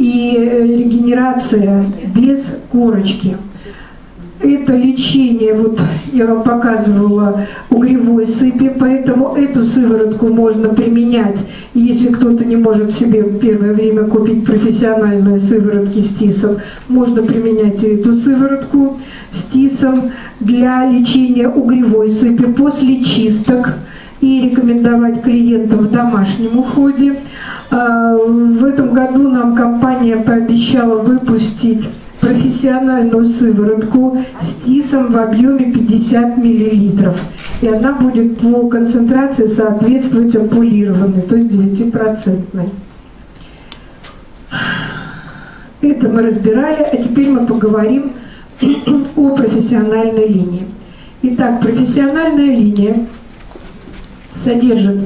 и регенерация без корочки. Это лечение, вот я вам показывала, угревой сыпи, поэтому эту сыворотку можно применять. И если кто-то не может себе в первое время купить профессиональные сыворотки с тисом, можно применять эту сыворотку с тисом для лечения угревой сыпи после чисток и рекомендовать клиентам в домашнем уходе. В этом году нам компания пообещала выпустить профессиональную сыворотку с тисом в объеме 50 мл. И она будет по концентрации соответствовать ампулированной, то есть 9%. Это мы разбирали, а теперь мы поговорим о профессиональной линии. Итак, профессиональная линия содержит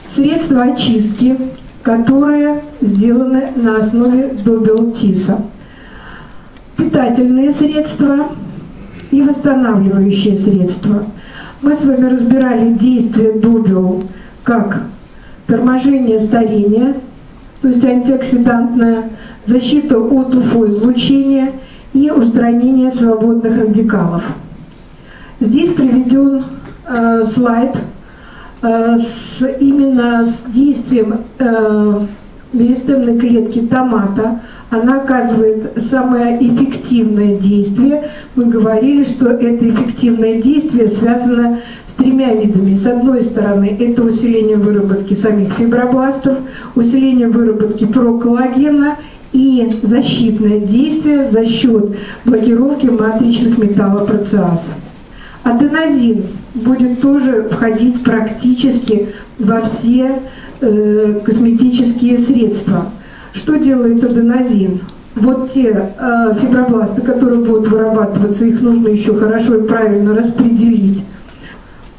средства очистки, которые сделаны на основе добел-тиса, питательные средства и восстанавливающие средства. Мы с вами разбирали действие добел как торможение старения, то есть антиоксидантная, защита от УФО-излучения и устранение свободных радикалов. Здесь приведен слайд именно с действием меристемной клетки томата. Она оказывает самое эффективное действие. Мы говорили, что это эффективное действие связано с тремя видами. С одной стороны, это усиление выработки самих фибробластов, усиление выработки проколлагена и защитное действие за счет блокировки матричных металлопротеаз. Аденозин будет тоже входить практически во все косметические средства. Что делает аденозин? Вот те фибробласты, которые будут вырабатываться, их нужно еще хорошо и правильно распределить,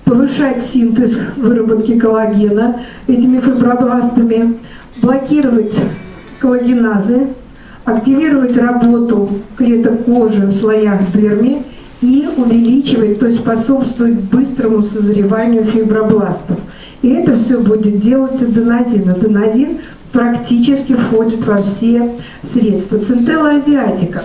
повышать синтез выработки коллагена этими фибробластами, блокировать коллагеназы, активировать работу клеток кожи в слоях дерми и увеличивать, то есть способствовать быстрому созреванию фибробластов. И это все будет делать аденозин. Аденозин практически входит во все средства. Центелла азиатика.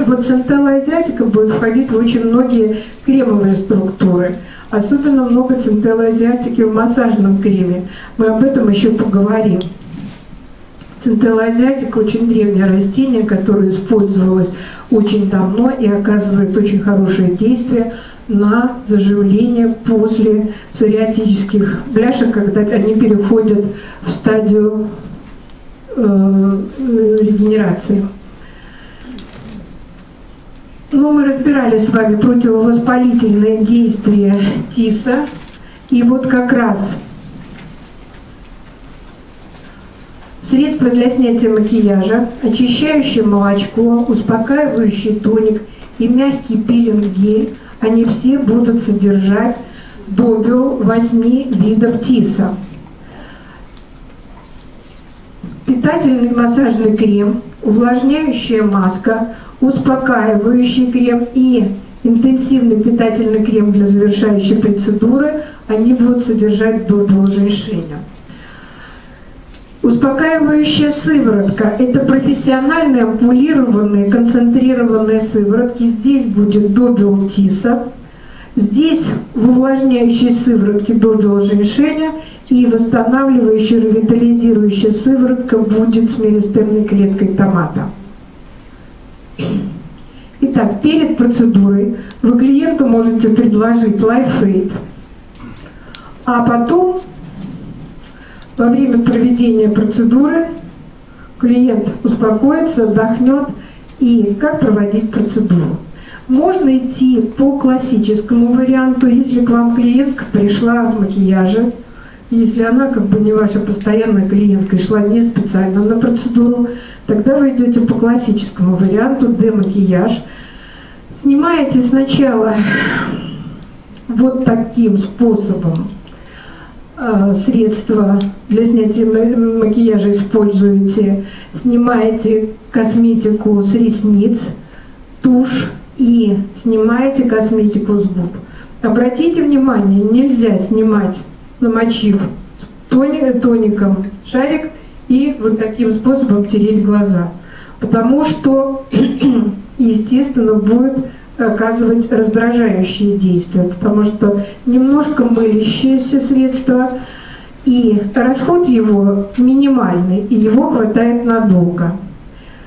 Вот центелла азиатика будет входить в очень многие кремовые структуры. Особенно много центеллы азиатики в массажном креме. Мы об этом еще поговорим. Центелла азиатика очень древнее растение, которое использовалось очень давно и оказывает очень хорошее действие на заживление после псориатических бляшек, когда они переходят в стадию регенерации. Ну, мы разбирали с вами противовоспалительное действие тиса. И вот как раз средства для снятия макияжа, очищающее молочко, успокаивающий тоник и мягкий пилинг-гель, они все будут содержать добел 8 видов тиса. Питательный массажный крем, увлажняющая маска, успокаивающий крем и интенсивный питательный крем для завершающей процедуры, они будут содержать добел женьшеня. Успокаивающая сыворотка – это профессиональные ампулированные концентрированные сыворотки. Здесь будет добел тиса, здесь в увлажняющей сыворотке добел женьшеня, и восстанавливающая, ревитализирующая сыворотка будет с меристемной клеткой томата. Итак, перед процедурой вы клиенту можете предложить лайфейд, а потом во время проведения процедуры клиент успокоится, отдохнет. И как проводить процедуру? Можно идти по классическому варианту, если к вам клиентка пришла в макияже, если она как бы не ваша постоянная клиентка и шла не специально на процедуру, тогда вы идете по классическому варианту, демакияж. Снимаете сначала вот таким способом средства для снятия макияжа используете, снимаете косметику с ресниц, тушь и снимаете косметику с губ. Обратите внимание, нельзя снимать, намочив тоником шарик и вот таким способом тереть глаза. Потому что, естественно, будет оказывать раздражающие действия, потому что немножко мылящееся средство, и расход его минимальный, и его хватает надолго.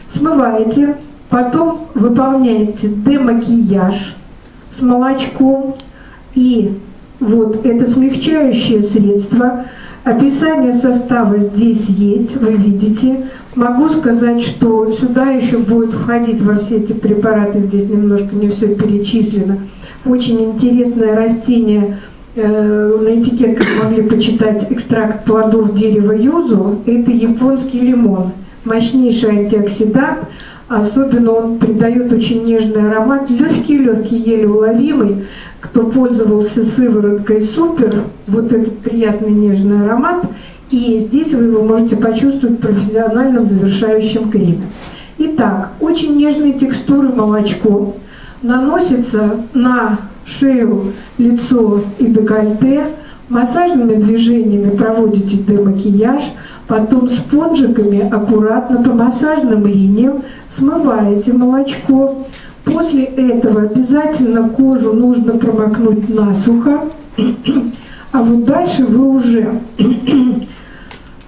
Смываете, потом выполняете демакияж с молочком, и вот это смягчающее средство. Описание состава здесь есть, вы видите. Могу сказать, что сюда еще будет входить во все эти препараты, здесь немножко не все перечислено. Очень интересное растение, на этикетках могли почитать экстракт плодов дерева юзу, это японский лимон, мощнейший антиоксидант, особенно он придает очень нежный аромат, легкий-легкий, еле уловимый. Кто пользовался сывороткой супер, вот этот приятный нежный аромат, и здесь вы его можете почувствовать в профессиональном завершающем креме. Итак, очень нежные текстуры молочко наносится на шею, лицо и декольте, массажными движениями проводите демакияж, потом спонжиками аккуратно по массажным линиям смываете молочко. После этого обязательно кожу нужно промокнуть насухо, а вот дальше вы уже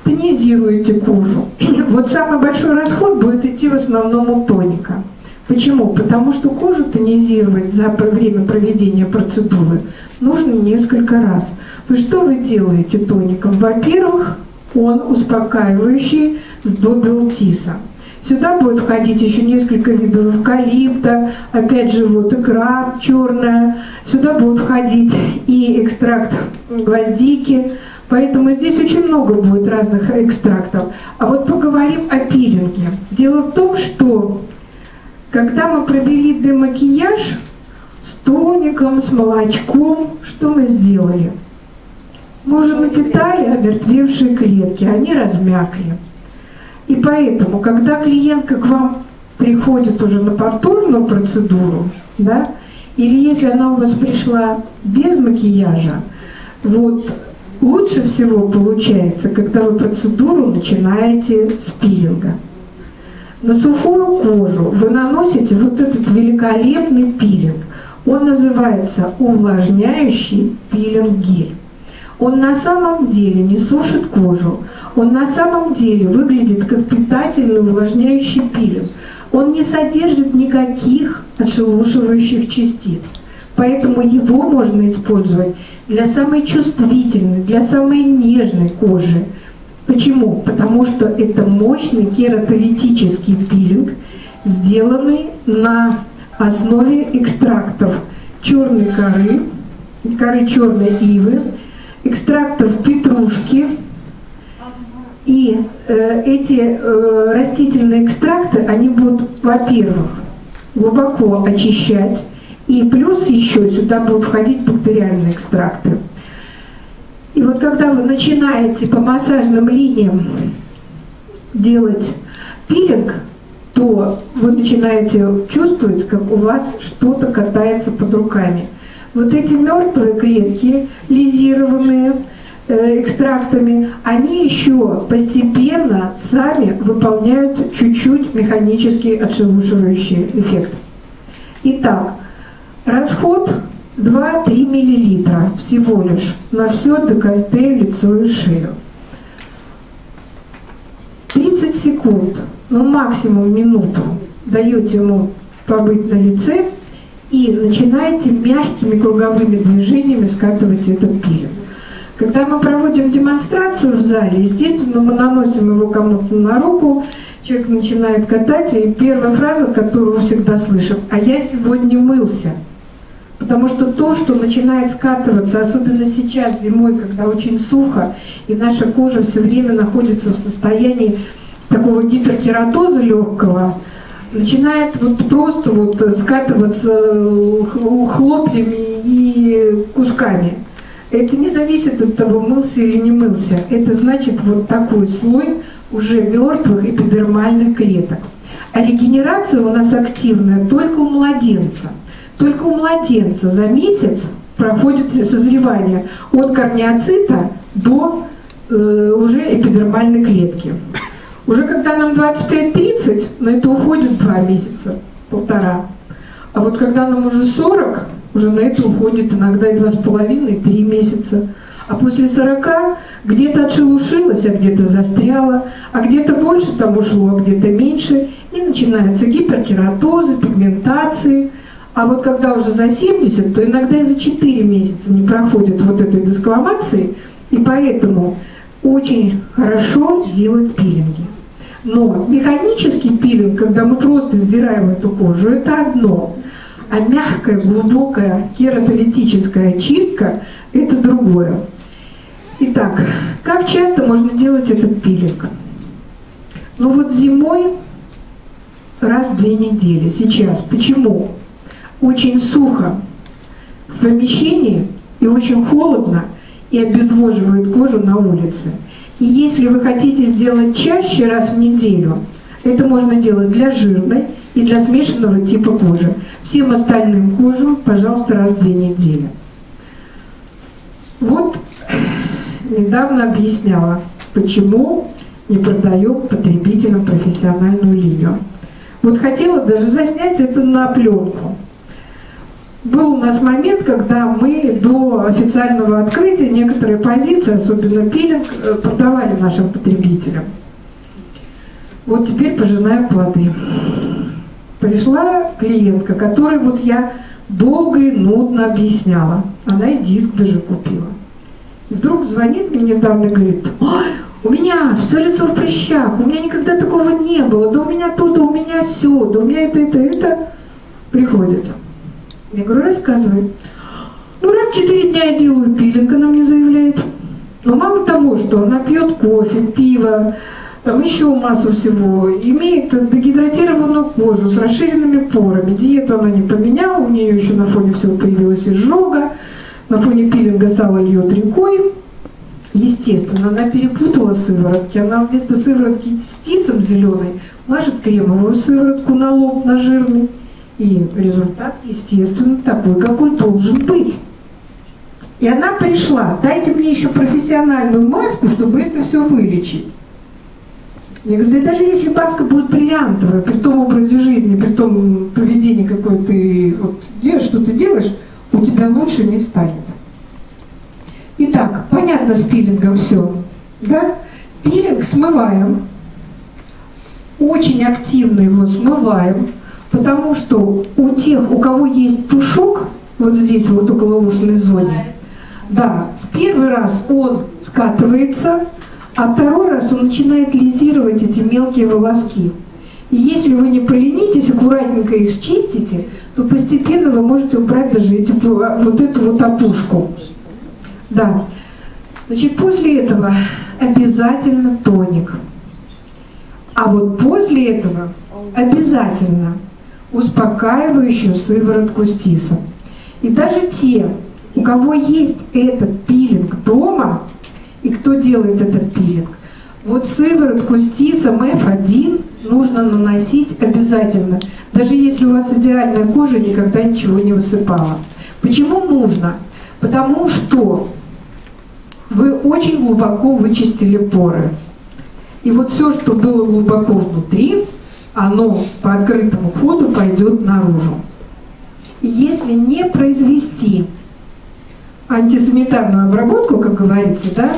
тонизируете кожу. Вот самый большой расход будет идти в основном у тоника. Почему? Потому что кожу тонизировать за время проведения процедуры нужно несколько раз. То есть что вы делаете тоником? Во-первых, он успокаивающий с добиотиса. Сюда будет входить еще несколько видов эвкалипта, опять же вот икра черная, сюда будет входить и экстракт гвоздики, поэтому здесь очень много будет разных экстрактов. А вот поговорим о пилинге. Дело в том, что когда мы провели демакияж с тоником, с молочком, что мы сделали? Мы уже напитали омертвевшие клетки, они размякли. И поэтому, когда клиентка к вам приходит уже на повторную процедуру, да, или если она у вас пришла без макияжа, вот лучше всего получается, когда вы процедуру начинаете с пилинга. На сухую кожу вы наносите вот этот великолепный пилинг. Он называется увлажняющий пилинг-гель. Он на самом деле не сушит кожу, он на самом деле выглядит как питательный увлажняющий пилинг. Он не содержит никаких отшелушивающих частиц, поэтому его можно использовать для самой чувствительной, для самой нежной кожи. Почему? Потому что это мощный кератолитический пилинг, сделанный на основе экстрактов черной коры черной ивы, экстрактов петрушки. И эти растительные экстракты, они будут, во-первых, глубоко очищать, и плюс еще сюда будут входить бактериальные экстракты. И вот когда вы начинаете по массажным линиям делать пилинг, то вы начинаете чувствовать, как у вас что-то катается под руками. Вот эти мертвые клетки, лизированные экстрактами, они еще постепенно сами выполняют чуть-чуть механический отшелушивающий эффект. Итак, расход 2-3 мл всего лишь на все декольте, лицо и шею. 30 секунд, ну максимум минуту даете ему побыть на лице и начинаете мягкими круговыми движениями скатывать этот пилинг. Когда мы проводим демонстрацию в зале, естественно, мы наносим его кому-то на руку, человек начинает катать, и первая фраза, которую мы всегда слышим: «А я сегодня мылся». Потому что то, что начинает скатываться, особенно сейчас зимой, когда очень сухо, и наша кожа все время находится в состоянии такого гиперкератоза легкого, начинает вот просто вот скатываться хлопьями и кусками. Это не зависит от того, мылся или не мылся. Это значит вот такой слой уже мертвых эпидермальных клеток. А регенерация у нас активная только у младенца. Только у младенца за месяц проходит созревание от корнеоцита до уже эпидермальной клетки. Уже когда нам 25-30, на это уходит 2 месяца, 1,5. А вот когда нам уже 40, уже на это уходит иногда и 2,5, и 3 месяца. А после 40 где-то отшелушилось, а где-то застряло, а где-то больше там ушло, а где-то меньше. И начинаются гиперкератозы, пигментации. А вот когда уже за 70, то иногда и за 4 месяца не проходит вот этой десквамации. И поэтому очень хорошо делать пилинги. Но механический пилинг, когда мы просто сдираем эту кожу, это одно. А мягкая, глубокая кератолитическая очистка – это другое. Итак, как часто можно делать этот пилинг? Ну вот зимой раз в 2 недели. Сейчас. Почему? Очень сухо в помещении и очень холодно, и обезвоживает кожу на улице. И если вы хотите сделать чаще, раз в неделю, это можно делать для жирной и для смешанного типа кожи. Всем остальным кожам, пожалуйста, раз в 2 недели. Вот недавно объясняла, почему не продаем потребителям профессиональную линию. Вот хотела даже заснять это на пленку. Был у нас момент, когда мы до официального открытия некоторые позиции, особенно пилинг, продавали нашим потребителям. Вот теперь пожинаем плоды. Пришла клиентка, которой вот я долго и нудно объясняла. Она и диск даже купила. И вдруг звонит мне недавно и говорит: «Ой, у меня все лицо в прыщах, у меня никогда такого не было, да у меня то, да у меня сё, да у меня это». Приходит. Я говорю: рассказывай. Ну, раз в 4 дня я делаю пилинг, она мне заявляет. Но мало того, что она пьет кофе, пиво, там еще массу всего, имеет дегидратированную кожу с расширенными порами. Диету она не поменяла, у нее еще на фоне всего появилась изжога, на фоне пилинга сало льет рекой. Естественно, она перепутала сыворотки. Она вместо сыворотки с тисом зеленой мажет кремовую сыворотку на лоб, на жирный. И результат, естественно, такой, какой должен быть. И она пришла: дайте мне еще профессиональную маску, чтобы это все вылечить. Я говорю: да даже если маска будет бриллиантовая, при том образе жизни, при том поведении, какое ты вот делаешь, что ты делаешь, у тебя лучше не станет. Итак, понятно с пилингом все. Да? Пилинг смываем. Очень активно его смываем. Потому что у тех, у кого есть пушок, вот здесь, вот около ушной зоны, да, с первый раз он скатывается, а второй раз он начинает лизировать эти мелкие волоски. И если вы не поленитесь, аккуратненько их счистите, то постепенно вы можете убрать даже вот эту вот опушку. Да. Значит, после этого обязательно тоник. А вот после этого обязательно успокаивающую сыворотку с тисом. И даже те, у кого есть этот пилинг дома, и кто делает этот пилинг, вот сыворотку с тисом F1 нужно наносить обязательно, даже если у вас идеальная кожа, никогда ничего не высыпала. Почему нужно? Потому что вы очень глубоко вычистили поры. И вот все, что было глубоко внутри, оно по открытому ходу пойдет наружу. И если не произвести антисанитарную обработку, как говорится, да,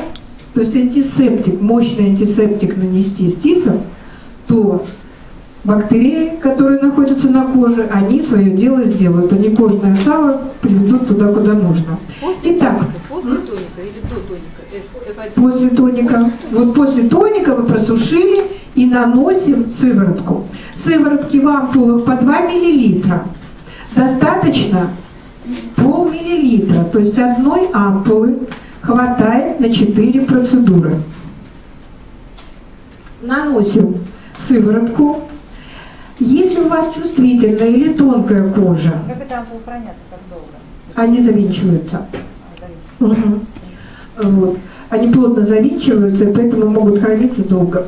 то есть антисептик, мощный антисептик нанести с тисом, то бактерии, которые находятся на коже, они свое дело сделают. Они кожное сало приведут туда, куда нужно. Итак, после тоника или до тоника? После тоника. Вот после тоника вы просушили и наносим сыворотку. Сыворотки в ампулах по 2 мл. Достаточно пол-миллилитра, то есть одной ампулы хватает на 4 процедуры. Наносим сыворотку. Если у вас чувствительная или тонкая кожа, как это ампулы хранятся, как долго? Они завинчиваются. Угу. Вот. Они плотно завинчиваются, и поэтому могут храниться долго.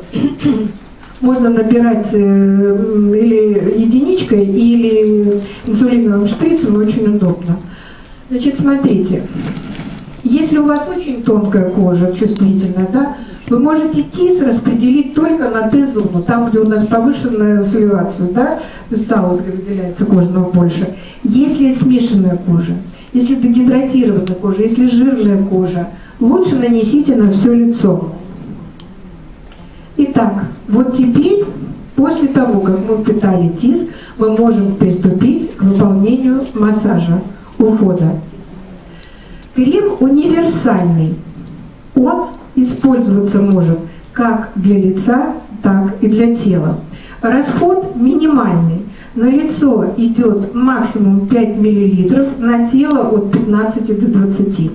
Можно набирать или единичкой, или инсулиновым шприцем, очень удобно. Значит, смотрите, если если у вас очень тонкая кожа, чувствительная, да, вы можете ТИС распределить только на Т-зону, там, где у нас повышенная сливация, да, сало, где выделяется кожного больше. Если смешанная кожа, если дегидратированная кожа, если жирная кожа, лучше нанесите на все лицо. Итак, вот теперь, после того, как мы впитали ТИС, мы можем приступить к выполнению массажа, ухода. Крем универсальный. Он использоваться может как для лица, так и для тела. Расход минимальный. На лицо идет максимум 5 мл, на тело от 15 до 20.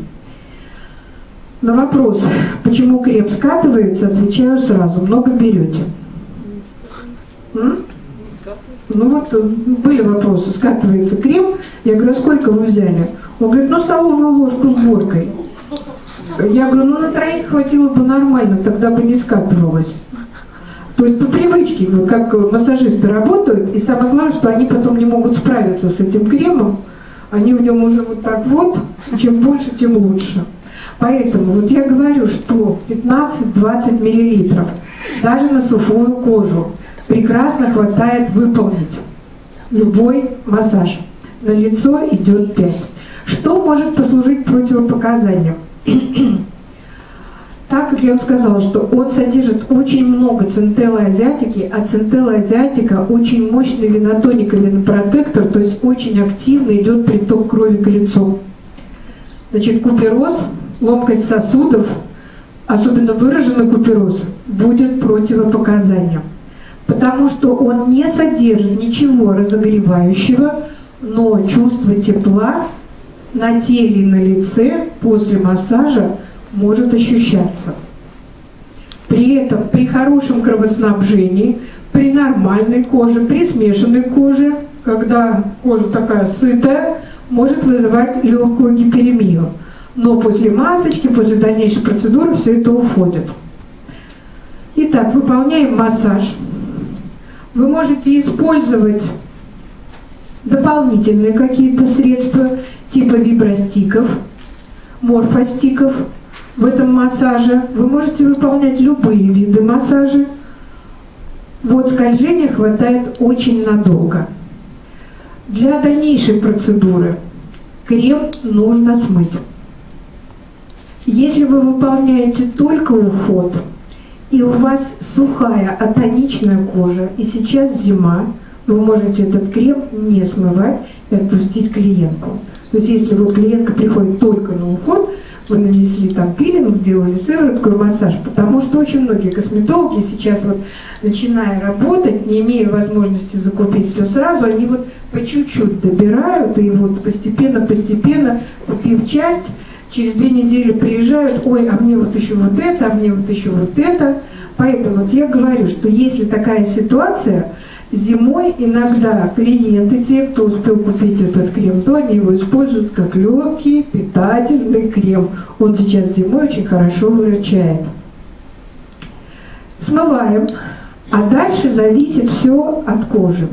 На вопрос, почему крем скатывается, отвечаю сразу: много берете. Ну вот, были вопросы, скатывается крем. Я говорю, а сколько вы взяли? Он говорит, ну столовую ложку с горкой. Я говорю, ну на троих хватило бы нормально, тогда бы не скатывалось. То есть по привычке, как массажисты работают, и самое главное, что они потом не могут справиться с этим кремом, они в нем уже вот так вот, чем больше, тем лучше. Поэтому вот я говорю, что 15-20 мл даже на сухую кожу прекрасно хватает выполнить любой массаж. На лицо идет 5. Что может послужить противопоказанием? Так как я вам сказала, что он содержит очень много центеллы азиатики, а центелла азиатика очень мощный венотоник и венопротектор, то есть очень активно идет приток крови к лицу. Значит, купероз, ломкость сосудов, особенно выраженный купероз, будет противопоказанием, потому что он не содержит ничего разогревающего, но чувство тепла на теле и на лице после массажа может ощущаться. При этом при хорошем кровоснабжении, при нормальной коже, при смешанной коже, когда кожа такая сытая, может вызывать легкую гиперемию. Но после масочки, после дальнейшей процедуры все это уходит. Итак, выполняем массаж. Вы можете использовать дополнительные какие-то средства, типа вибростиков, морфостиков в этом массаже. Вы можете выполнять любые виды массажа. Вот скольжения хватает очень надолго. Для дальнейшей процедуры крем нужно смыть. Если вы выполняете только уход, и у вас сухая атоничная кожа, и сейчас зима, вы можете этот крем не смывать и отпустить клиентку. То есть если вот клиентка приходит только на уход, вы нанесли там пилинг, сделали сыворотку и массаж, потому что очень многие косметологи сейчас вот, начиная работать, не имея возможности закупить все сразу, они вот по чуть-чуть добирают, и вот постепенно, купив часть, через 2 недели приезжают, ой, а мне вот еще вот это, а мне вот еще вот это. Поэтому вот я говорю, что если такая ситуация, зимой иногда клиенты, те, кто успел купить этот крем, то они его используют как легкий питательный крем. Он сейчас зимой очень хорошо выручает. Смываем, а дальше зависит все от кожи.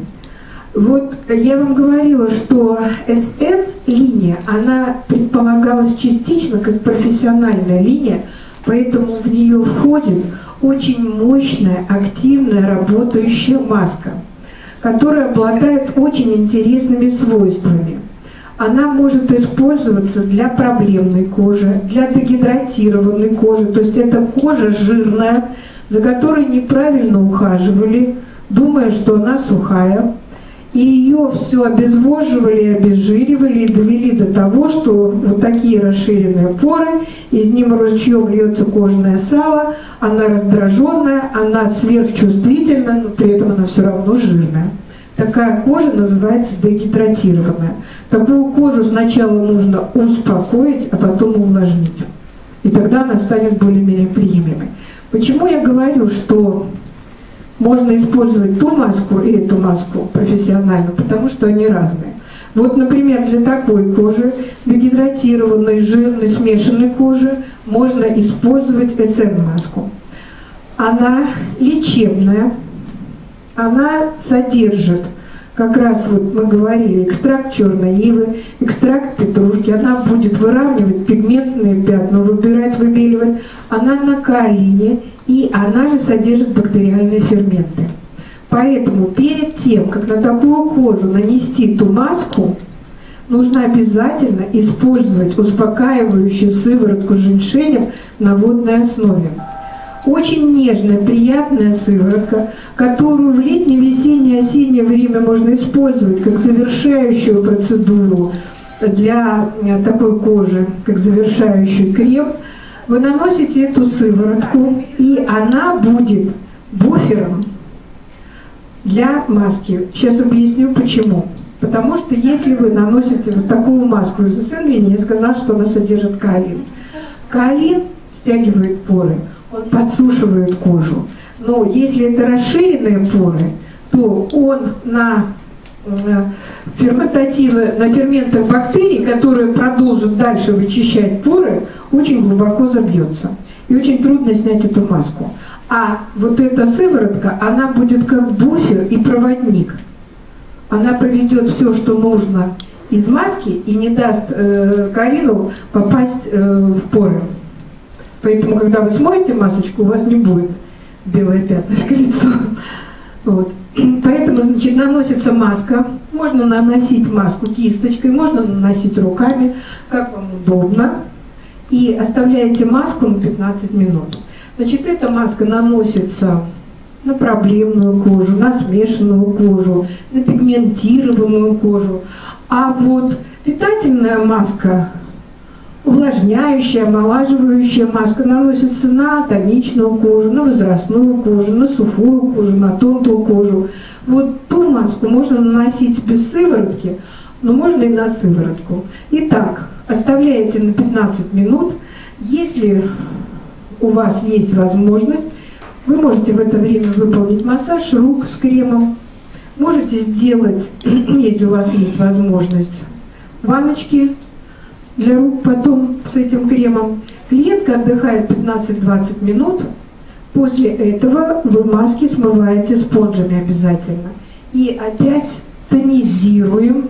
Вот я вам говорила, что СН-линия, она предполагалась частично как профессиональная линия, поэтому в нее входит очень мощная, активная, работающая маска, которая обладает очень интересными свойствами. Она может использоваться для проблемной кожи, для дегидратированной кожи, то есть это кожа жирная, за которой неправильно ухаживали, думая, что она сухая, и ее все обезвоживали, обезжиривали и довели до того, что вот такие расширенные поры, из них ручьем льется кожное сало, она раздраженная, она сверхчувствительная, но при этом она все равно жирная. Такая кожа называется дегидратированная. Такую кожу сначала нужно успокоить, а потом увлажнить. И тогда она станет более-менее приемлемой. Почему я говорю, что можно использовать ту маску и эту маску профессионально? Потому что они разные. Вот, например, для такой кожи, дегидратированной, жирной, смешанной кожи, можно использовать СН-маску. Она лечебная, она содержит как раз вот мы говорили, экстракт черной ивы, экстракт петрушки, она будет выравнивать пигментные пятна, выбеливать, она на каолине, и она же содержит бактериальные ферменты. Поэтому перед тем, как на такую кожу нанести ту маску, нужно обязательно использовать успокаивающую сыворотку с женьшенем на водной основе. Очень нежная, приятная сыворотка, которую в летнее, весеннее, осеннее время можно использовать как завершающую процедуру для такой кожи, как завершающий крем. Вы наносите эту сыворотку, и она будет буфером для маски. Сейчас объясню почему. Потому что если вы наносите вот такую маску из исследования, я сказала, что она содержит каолин. Каолин стягивает поры, он подсушивает кожу. Но если это расширенные поры, то он на ферментах бактерий, которые продолжат дальше вычищать поры, очень глубоко забьется. И очень трудно снять эту маску. А вот эта сыворотка, она будет как буфер и проводник. Она проведет все, что нужно из маски, и не даст каолину попасть в поры. Поэтому, когда вы смоете масочку, у вас не будет белое пятнышко лицо. Вот. Поэтому, значит, наносится маска. Можно наносить маску кисточкой, можно наносить руками, как вам удобно. И оставляете маску на 15 минут. Значит, эта маска наносится на проблемную кожу, на смешанную кожу, на пигментированную кожу. А вот питательная маска, увлажняющая, омолаживающая маска наносится на тоничную кожу, на возрастную кожу, на сухую кожу, на тонкую кожу. Вот ту маску можно наносить без сыворотки, но можно и на сыворотку. Итак, оставляете на 15 минут. Если у вас есть возможность, вы можете в это время выполнить массаж рук с кремом. Можете сделать, если у вас есть возможность, ванночки для рук потом с этим кремом. Клиентка отдыхает 15-20 минут. После этого вы маски смываете спонжами обязательно. И опять тонизируем.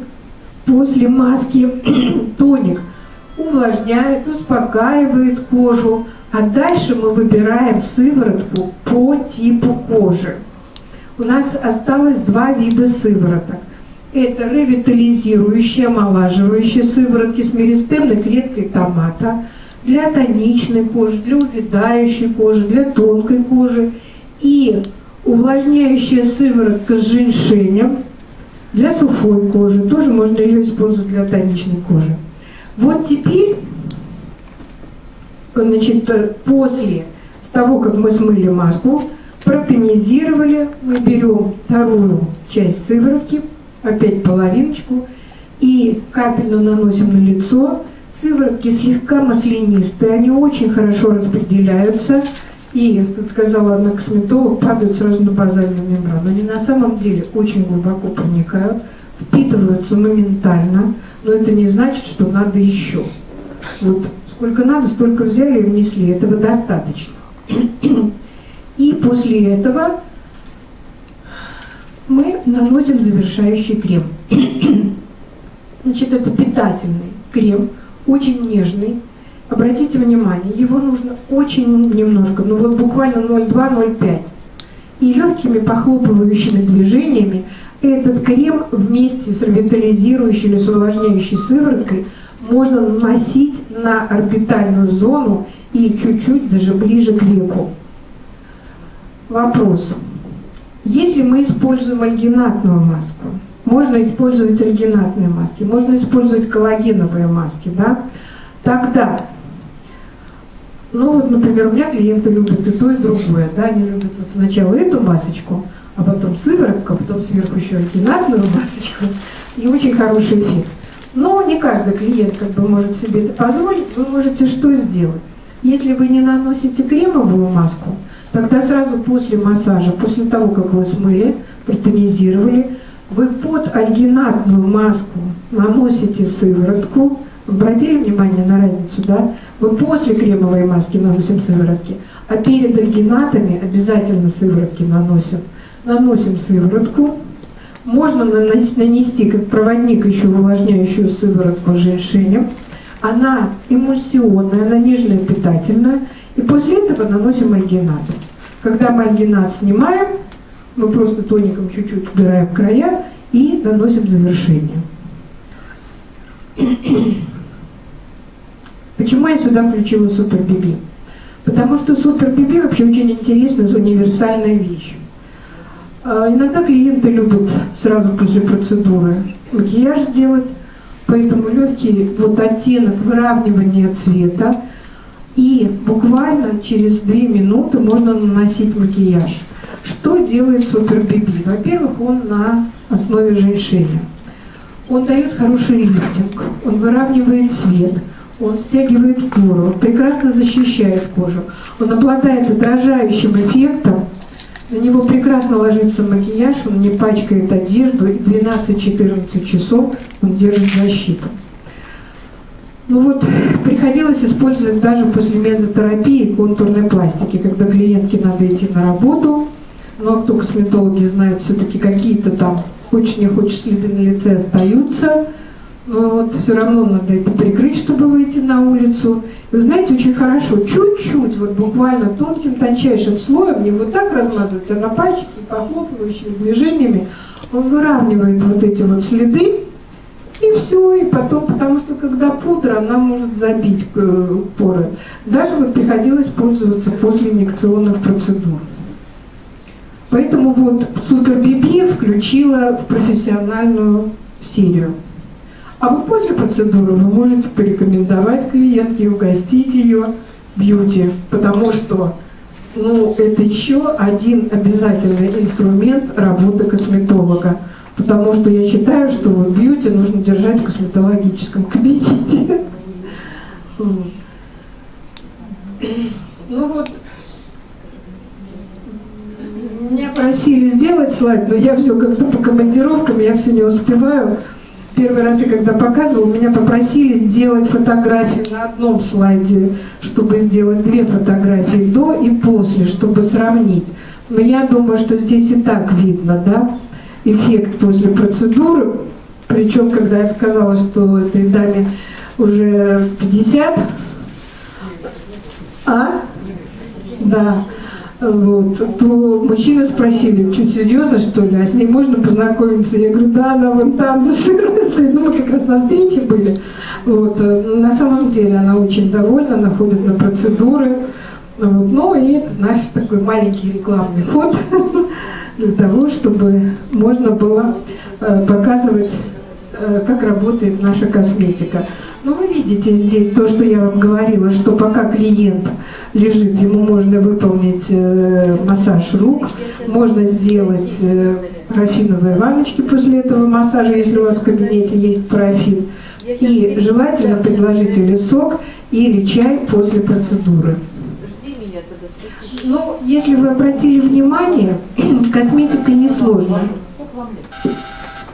После маски тоник увлажняет, успокаивает кожу. А дальше мы выбираем сыворотку по типу кожи. У нас осталось два вида сывороток. Это ревитализирующие, омолаживающие сыворотки с меристемной клеткой томата для тоничной кожи, для увядающей кожи, для тонкой кожи. И увлажняющая сыворотка с женьшенем для сухой кожи. Тоже можно ее использовать для тоничной кожи. Вот теперь, значит, после того, как мы смыли маску, протонизировали, мы берем вторую часть сыворотки, опять половиночку, и капельно наносим на лицо. Сыворотки слегка маслянистые, они очень хорошо распределяются, и, как сказала одна косметолог, падают сразу на базальную мембрану. Они на самом деле очень глубоко проникают, впитываются моментально, но это не значит, что надо еще. Вот сколько надо, столько взяли и внесли, этого достаточно. И после этого мы наносим завершающий крем. Значит, это питательный крем, очень нежный. Обратите внимание, его нужно очень немножко, ну вот буквально 0,2-0,5. И легкими похлопывающими движениями этот крем вместе с ревитализирующей или с увлажняющей сывороткой можно наносить на орбитальную зону и чуть-чуть даже ближе к веку. Вопрос. Если мы используем альгинатную маску, можно использовать альгинатные маски, можно использовать коллагеновые маски, да? Тогда, ну вот, например, у меня клиенты любят и то, и другое, да? Они любят вот сначала эту масочку, а потом сыворотку, а потом сверху еще альгинатную масочку, и очень хороший эффект. Но не каждый клиент как бы может себе это позволить. Вы можете что сделать? Если вы не наносите кремовую маску, тогда сразу после массажа, после того, как вы смыли, протонизировали, вы под альгинатную маску наносите сыворотку. Обратили внимание на разницу, да? Мы после кремовой маски наносим сыворотки, а перед альгинатами обязательно сыворотки наносим. Наносим сыворотку, Можно нанести как проводник еще увлажняющую сыворотку с женьшенем. Она эмульсионная, она нежная, питательная. И после этого наносим альгинат. Когда мы альгинат снимаем, мы просто тоником чуть-чуть убираем края и наносим завершение. Почему я сюда включила Супер BB? Потому что Супер BB вообще очень интересная, универсальная вещь. Иногда клиенты любят сразу после процедуры макияж сделать, поэтому легкий вот оттенок выравнивания цвета, и буквально через 2 минуты можно наносить макияж. Что делает Супер BB? Во-первых, он на основе женьшеня. Он дает хороший лифтинг, он выравнивает цвет, он стягивает пору, он прекрасно защищает кожу, он обладает отражающим эффектом, на него прекрасно ложится макияж, он не пачкает одежду, и 12-14 часов он держит защиту. Ну вот, приходилось использовать даже после мезотерапии и контурной пластики, когда клиентке надо идти на работу, но кто косметологи знают, все-таки какие-то там, хочешь не хочешь, следы на лице остаются, но вот все равно надо это прикрыть, чтобы выйти на улицу. И вы знаете, очень хорошо, чуть-чуть, вот буквально тонким, тончайшим слоем, не вот так размазывать, а на пальчики, похлопывающими движениями, он выравнивает вот эти вот следы, и все, и потом, потому что когда пудра, она может забить поры. Даже вот приходилось пользоваться после инъекционных процедур. Поэтому вот Супер BB включила в профессиональную серию. А вот после процедуры вы можете порекомендовать клиентке, угостить ее бьюти, потому что это еще один обязательный инструмент работы косметолога. Потому что я считаю, что вот бьюти нужно держать в косметологическом кабинете. Ну вот, меня просили сделать слайд, но я все как-то по командировкам, я все не успеваю. Первый раз я когда показывала, меня попросили сделать фотографии на одном слайде, чтобы сделать 2 фотографии до и после, чтобы сравнить. Но я думаю, что здесь и так видно, да, эффект после процедуры. Причем, когда я сказала, что этой даме уже 50, да, вот, то мужчины спросили, что, серьезно, что ли, а с ней можно познакомиться? Я говорю, да, она вон там за ширмой стоит. Ну, мы как раз на встрече были. Вот, на самом деле она очень довольна, она ходит на процедуры. Вот, ну и наш такой маленький рекламный ход для того, чтобы можно было показывать, как работает наша косметика. Ну, вы видите здесь то, что я вам говорила, что пока клиент лежит, ему можно выполнить массаж рук, можно сделать парафиновые ванночки после этого массажа, если у вас в кабинете есть парафин, и желательно предложить или сок, или чай после процедуры. Ну, если вы обратили внимание, косметика несложная.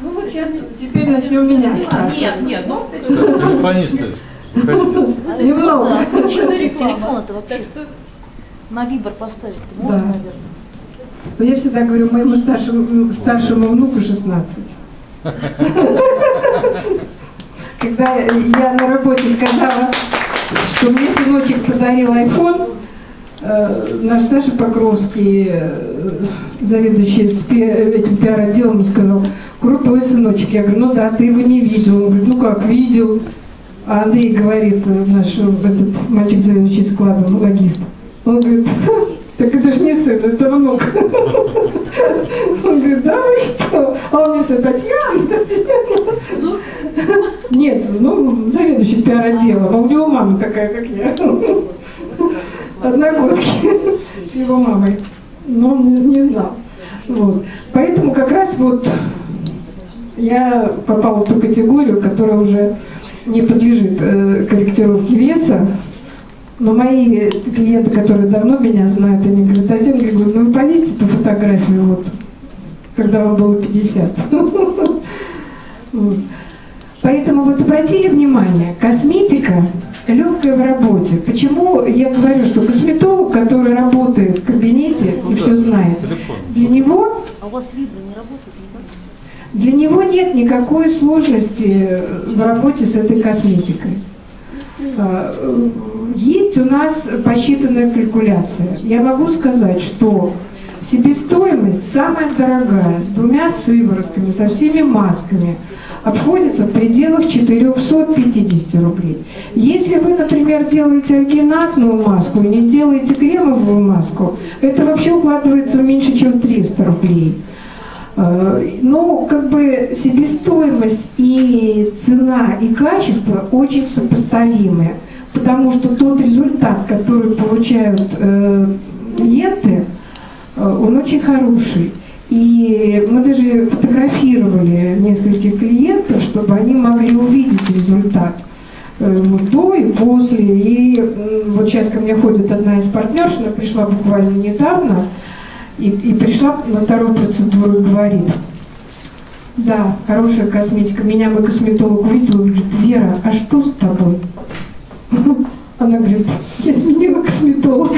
Ну вот сейчас, теперь начнем меня спрашивать. Нет, ну... Телефонисты. Немного. Что за телефон-то вообще? На вибр поставить можно, наверное? Но я всегда говорю моему старшему внуку 16. Когда я на работе сказала, что мне сыночек подарил iPhone, наш Саша Покровский, заведующий этим пиар-отделом, сказал: крутой сыночек. Я говорю, ну да, ты его не видел. Он говорит, ну как, видел. А Андрей говорит, наш этот мальчик, заведующий складом, логист, он говорит, так это же не сын, это внук. Он говорит, да вы что? А он мне все, Татьяна. Нет, ну, заведующий пиар-отделом, а у него мама такая, как я. Одногодки с его мамой, но он не знал. Вот. Поэтому как раз вот я попала в ту категорию, которая уже не подлежит корректировке веса. Но мои клиенты, которые давно меня знают, они говорят, Татьяна Григорьевна, ну вы повесьте эту фотографию, вот, когда вам было 50. Поэтому вот обратили внимание, косметика Легкое в работе. Почему я говорю, что косметолог, который работает в кабинете и все знает, для него... А у вас вибры не работают? Для него нет никакой сложности в работе с этой косметикой. Есть у нас посчитанная калькуляция. Я могу сказать, что себестоимость самая дорогая, с 2 сыворотками, со всеми масками, обходится в пределах 450 рублей. Если вы, например, делаете альгинатную маску и не делаете кремовую маску, это вообще укладывается в меньше, чем 300 рублей. Но как бы себестоимость и цена, и качество очень сопоставимы, потому что тот результат, который получают клиенты, он очень хороший. И мы даже фотографировали нескольких клиентов, чтобы они могли увидеть результат до и после. И вот сейчас ко мне ходит одна из партнерш, она пришла буквально недавно, и пришла на вторую процедуру и говорит: да, хорошая косметика. Меня мой косметолог увидел и говорит: Вера, а что с тобой? Она говорит: я сменила косметолога.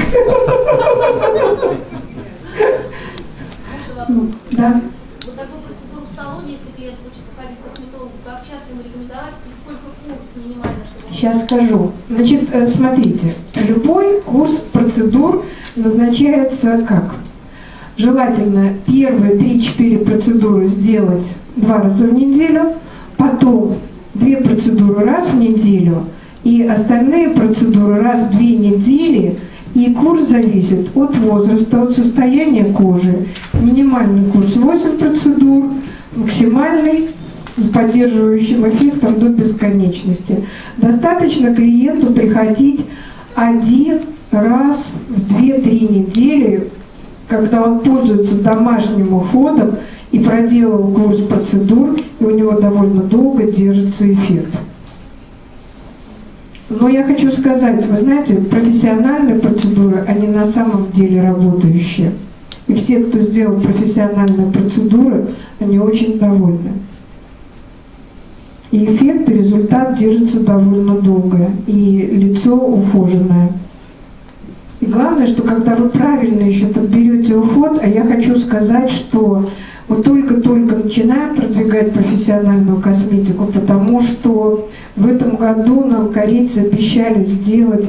Да. Вот такую процедуру в салоне, если клиент хочет походить к косметологу, как часто ему рекомендовать и сколько курс минимально, чтобы... Сейчас скажу. Значит, смотрите, любой курс процедур назначается как? Желательно первые 3-4 процедуры сделать 2 раза в неделю, потом 2 процедуры раз в неделю, и остальные процедуры раз в 2 недели. И курс зависит от возраста, от состояния кожи. Минимальный курс 8 процедур, максимальный с поддерживающим эффектом до бесконечности. Достаточно клиенту приходить 1 раз в 2-3 недели, когда он пользуется домашним уходом и проделал курс процедур, и у него довольно долго держится эффект. Но я хочу сказать, вы знаете, профессиональные процедуры, они на самом деле работающие. И все, кто сделал профессиональные процедуры, они очень довольны. И эффект, и результат держится довольно долго, и лицо ухоженное. И главное, что когда вы правильно еще подберете уход, а я хочу сказать, что мы только-только начинаем продвигать профессиональную косметику, потому что в этом году нам корейцы обещали сделать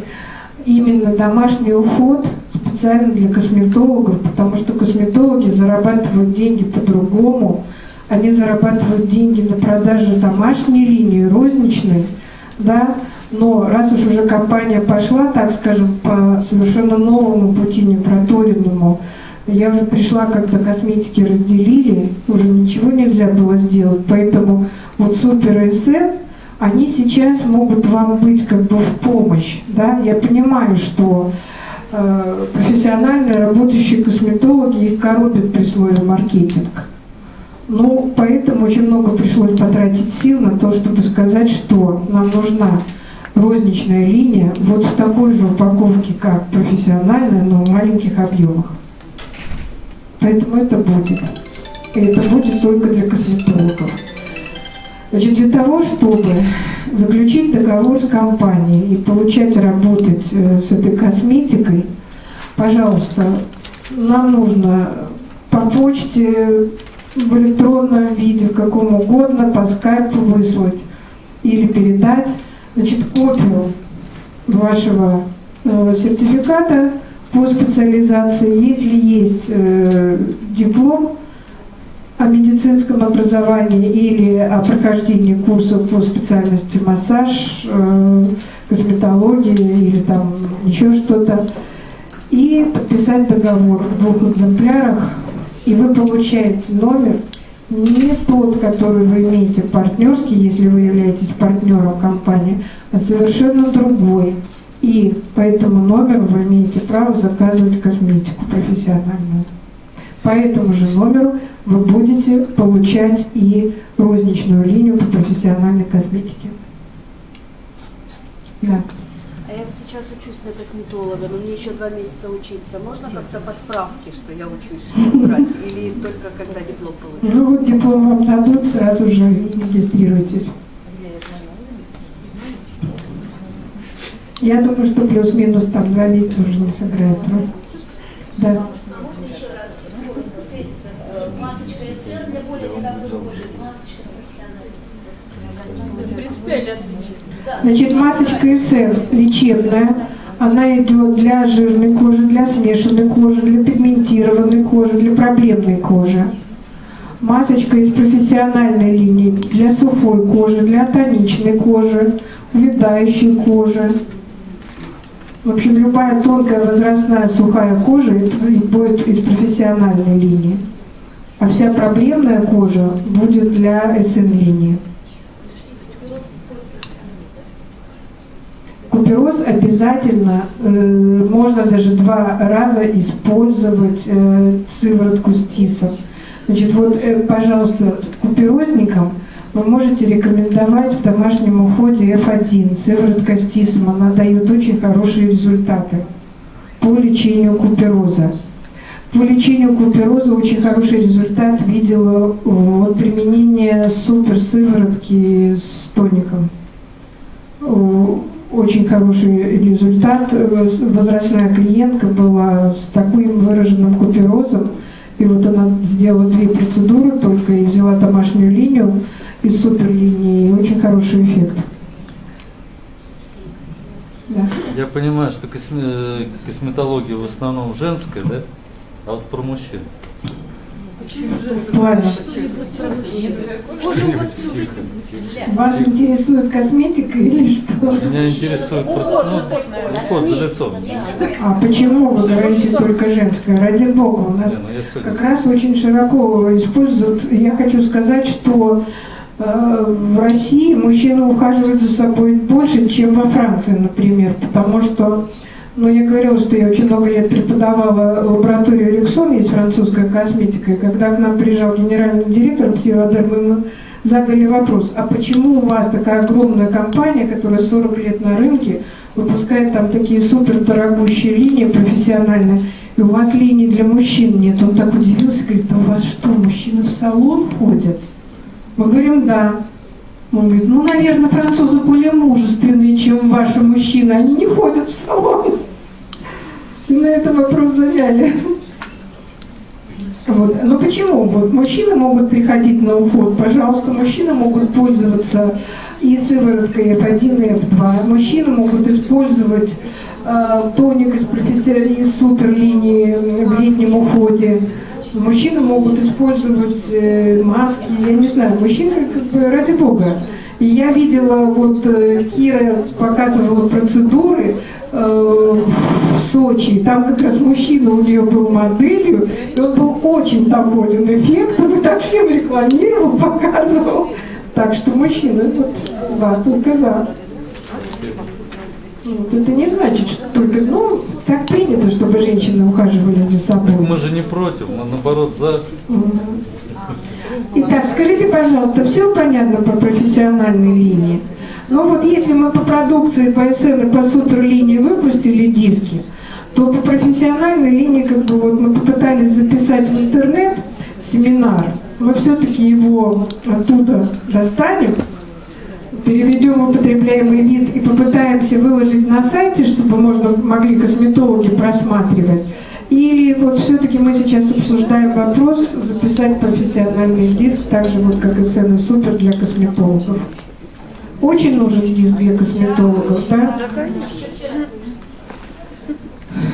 именно домашний уход специально для косметологов, потому что косметологи зарабатывают деньги по-другому. Они зарабатывают деньги на продаже домашней линии, розничной, да, но раз уж уже компания пошла, так скажем, по совершенно новому пути, не проторенному, я уже пришла, когда косметики разделили, уже ничего нельзя было сделать, поэтому вот Супер и СМ, они сейчас могут вам быть как бы в помощь, да, я понимаю, что профессиональные работающие косметологи их коробят при слове маркетинг. Ну, поэтому очень много пришлось потратить сил на то, чтобы сказать, что нам нужна розничная линия вот в такой же упаковке, как профессиональная, но в маленьких объемах. Поэтому это будет. И это будет только для косметологов. Значит, для того, чтобы заключить договор с компанией и получать работать с этой косметикой, пожалуйста, нам нужно по почте, в электронном виде, в каком угодно, по скайпу выслать или передать, значит, копию вашего сертификата по специализации. Если есть диплом о медицинском образовании или о прохождении курсов по специальности массаж, косметология или там еще что-то, и подписать договор в 2 экземплярах. И вы получаете номер не тот, который вы имеете партнерский, если вы являетесь партнером компании, а совершенно другой. И по этому номеру вы имеете право заказывать косметику профессиональную. По этому же номеру вы будете получать и розничную линию по профессиональной косметике. Да. А я вот сейчас учусь на косметолога, но мне еще 2 месяца учиться. Можно как-то по справке, что я учусь, брать? Или только когда диплом получу? Ну вот диплом вам дадут, сразу же регистрируйтесь. Я думаю, что плюс-минус там 2 месяца уже не сыграет роль. Да. А можно еще раз? Масочка СР для более недавней кожи, масочка профессиональная. Принципиально отличие. Значит, масочка СР лечебная. Она идет для жирной кожи, для смешанной кожи, для пигментированной кожи, для проблемной кожи. Масочка из профессиональной линии для сухой кожи, для тоничной кожи, увядающей кожи. В общем, любая тонкая возрастная сухая кожа будет из профессиональной линии. А вся проблемная кожа будет для СН-линии. Купероз обязательно, можно даже 2 раза использовать сыворотку с тисом. Значит, вот, пожалуйста, куперозникам вы можете рекомендовать в домашнем уходе F1, сыворотка с тисом. Она дает очень хорошие результаты по лечению купероза. По лечению купероза очень хороший результат видела от применения суперсыворотки с тоником. Очень хороший результат. Возрастная клиентка была с таким выраженным куперозом, и вот она сделала 2 процедуры только и взяла домашнюю линию из суперлинии, и очень хороший эффект. Да. Я понимаю, что косметология в основном женская, да? А вот про мужчин. Пламя. Вас интересует косметика или что? Меня интересует уход за лицом. А почему вы говорите только женское? Ради бога, у нас как раз очень широко используют. Я хочу сказать, что в России мужчины ухаживают за собой больше, чем во Франции, например, потому что, ну, я говорила, что я очень много лет преподавала лабораторию Рексон, есть французская косметика, и когда к нам приезжал генеральный директор Псиодер, мы ему задали вопрос, а почему у вас такая огромная компания, которая 40 лет на рынке, выпускает там такие супер дорогущие линии профессиональные, и у вас линий для мужчин нет? Он так удивился, говорит, а у вас что, мужчины в салон ходят? Мы говорим, да. Он говорит, ну, наверное, французы более мужественные, чем ваши мужчины, они не ходят в салон. И на этот вопрос завяли. Вот. Но почему? Вот мужчины могут приходить на уход, пожалуйста, мужчины могут пользоваться и сывороткой F1 и F2. Мужчины могут использовать тоник из суперлинии в летнем уходе. Мужчины могут использовать маски, я не знаю, мужчины как бы ради бога. И я видела, вот Кира показывала процедуры в Сочи, там как раз мужчина у нее был моделью, и он был очень доволен эффектом, и так всем рекламировал, показывал. Так что мужчины, вот, да, только за. Вот, это не значит, что только, ну, так принято, чтобы женщины ухаживали за собой. Мы же не против, мы наоборот за. Итак, скажите, пожалуйста, все понятно по профессиональной линии? Ну вот если мы по продукции, по СН и по суперлинии выпустили диски, то по профессиональной линии, как бы вот мы попытались записать в интернет семинар, мы все-таки его оттуда достанем, переведем в употребляемый вид и попытаемся выложить на сайте, чтобы могли косметологи просматривать. Или вот все-таки мы сейчас обсуждаем вопрос записать профессиональный диск, так же вот как и СН и Супер для косметологов. Очень нужен диск для косметологов, да? Да, конечно.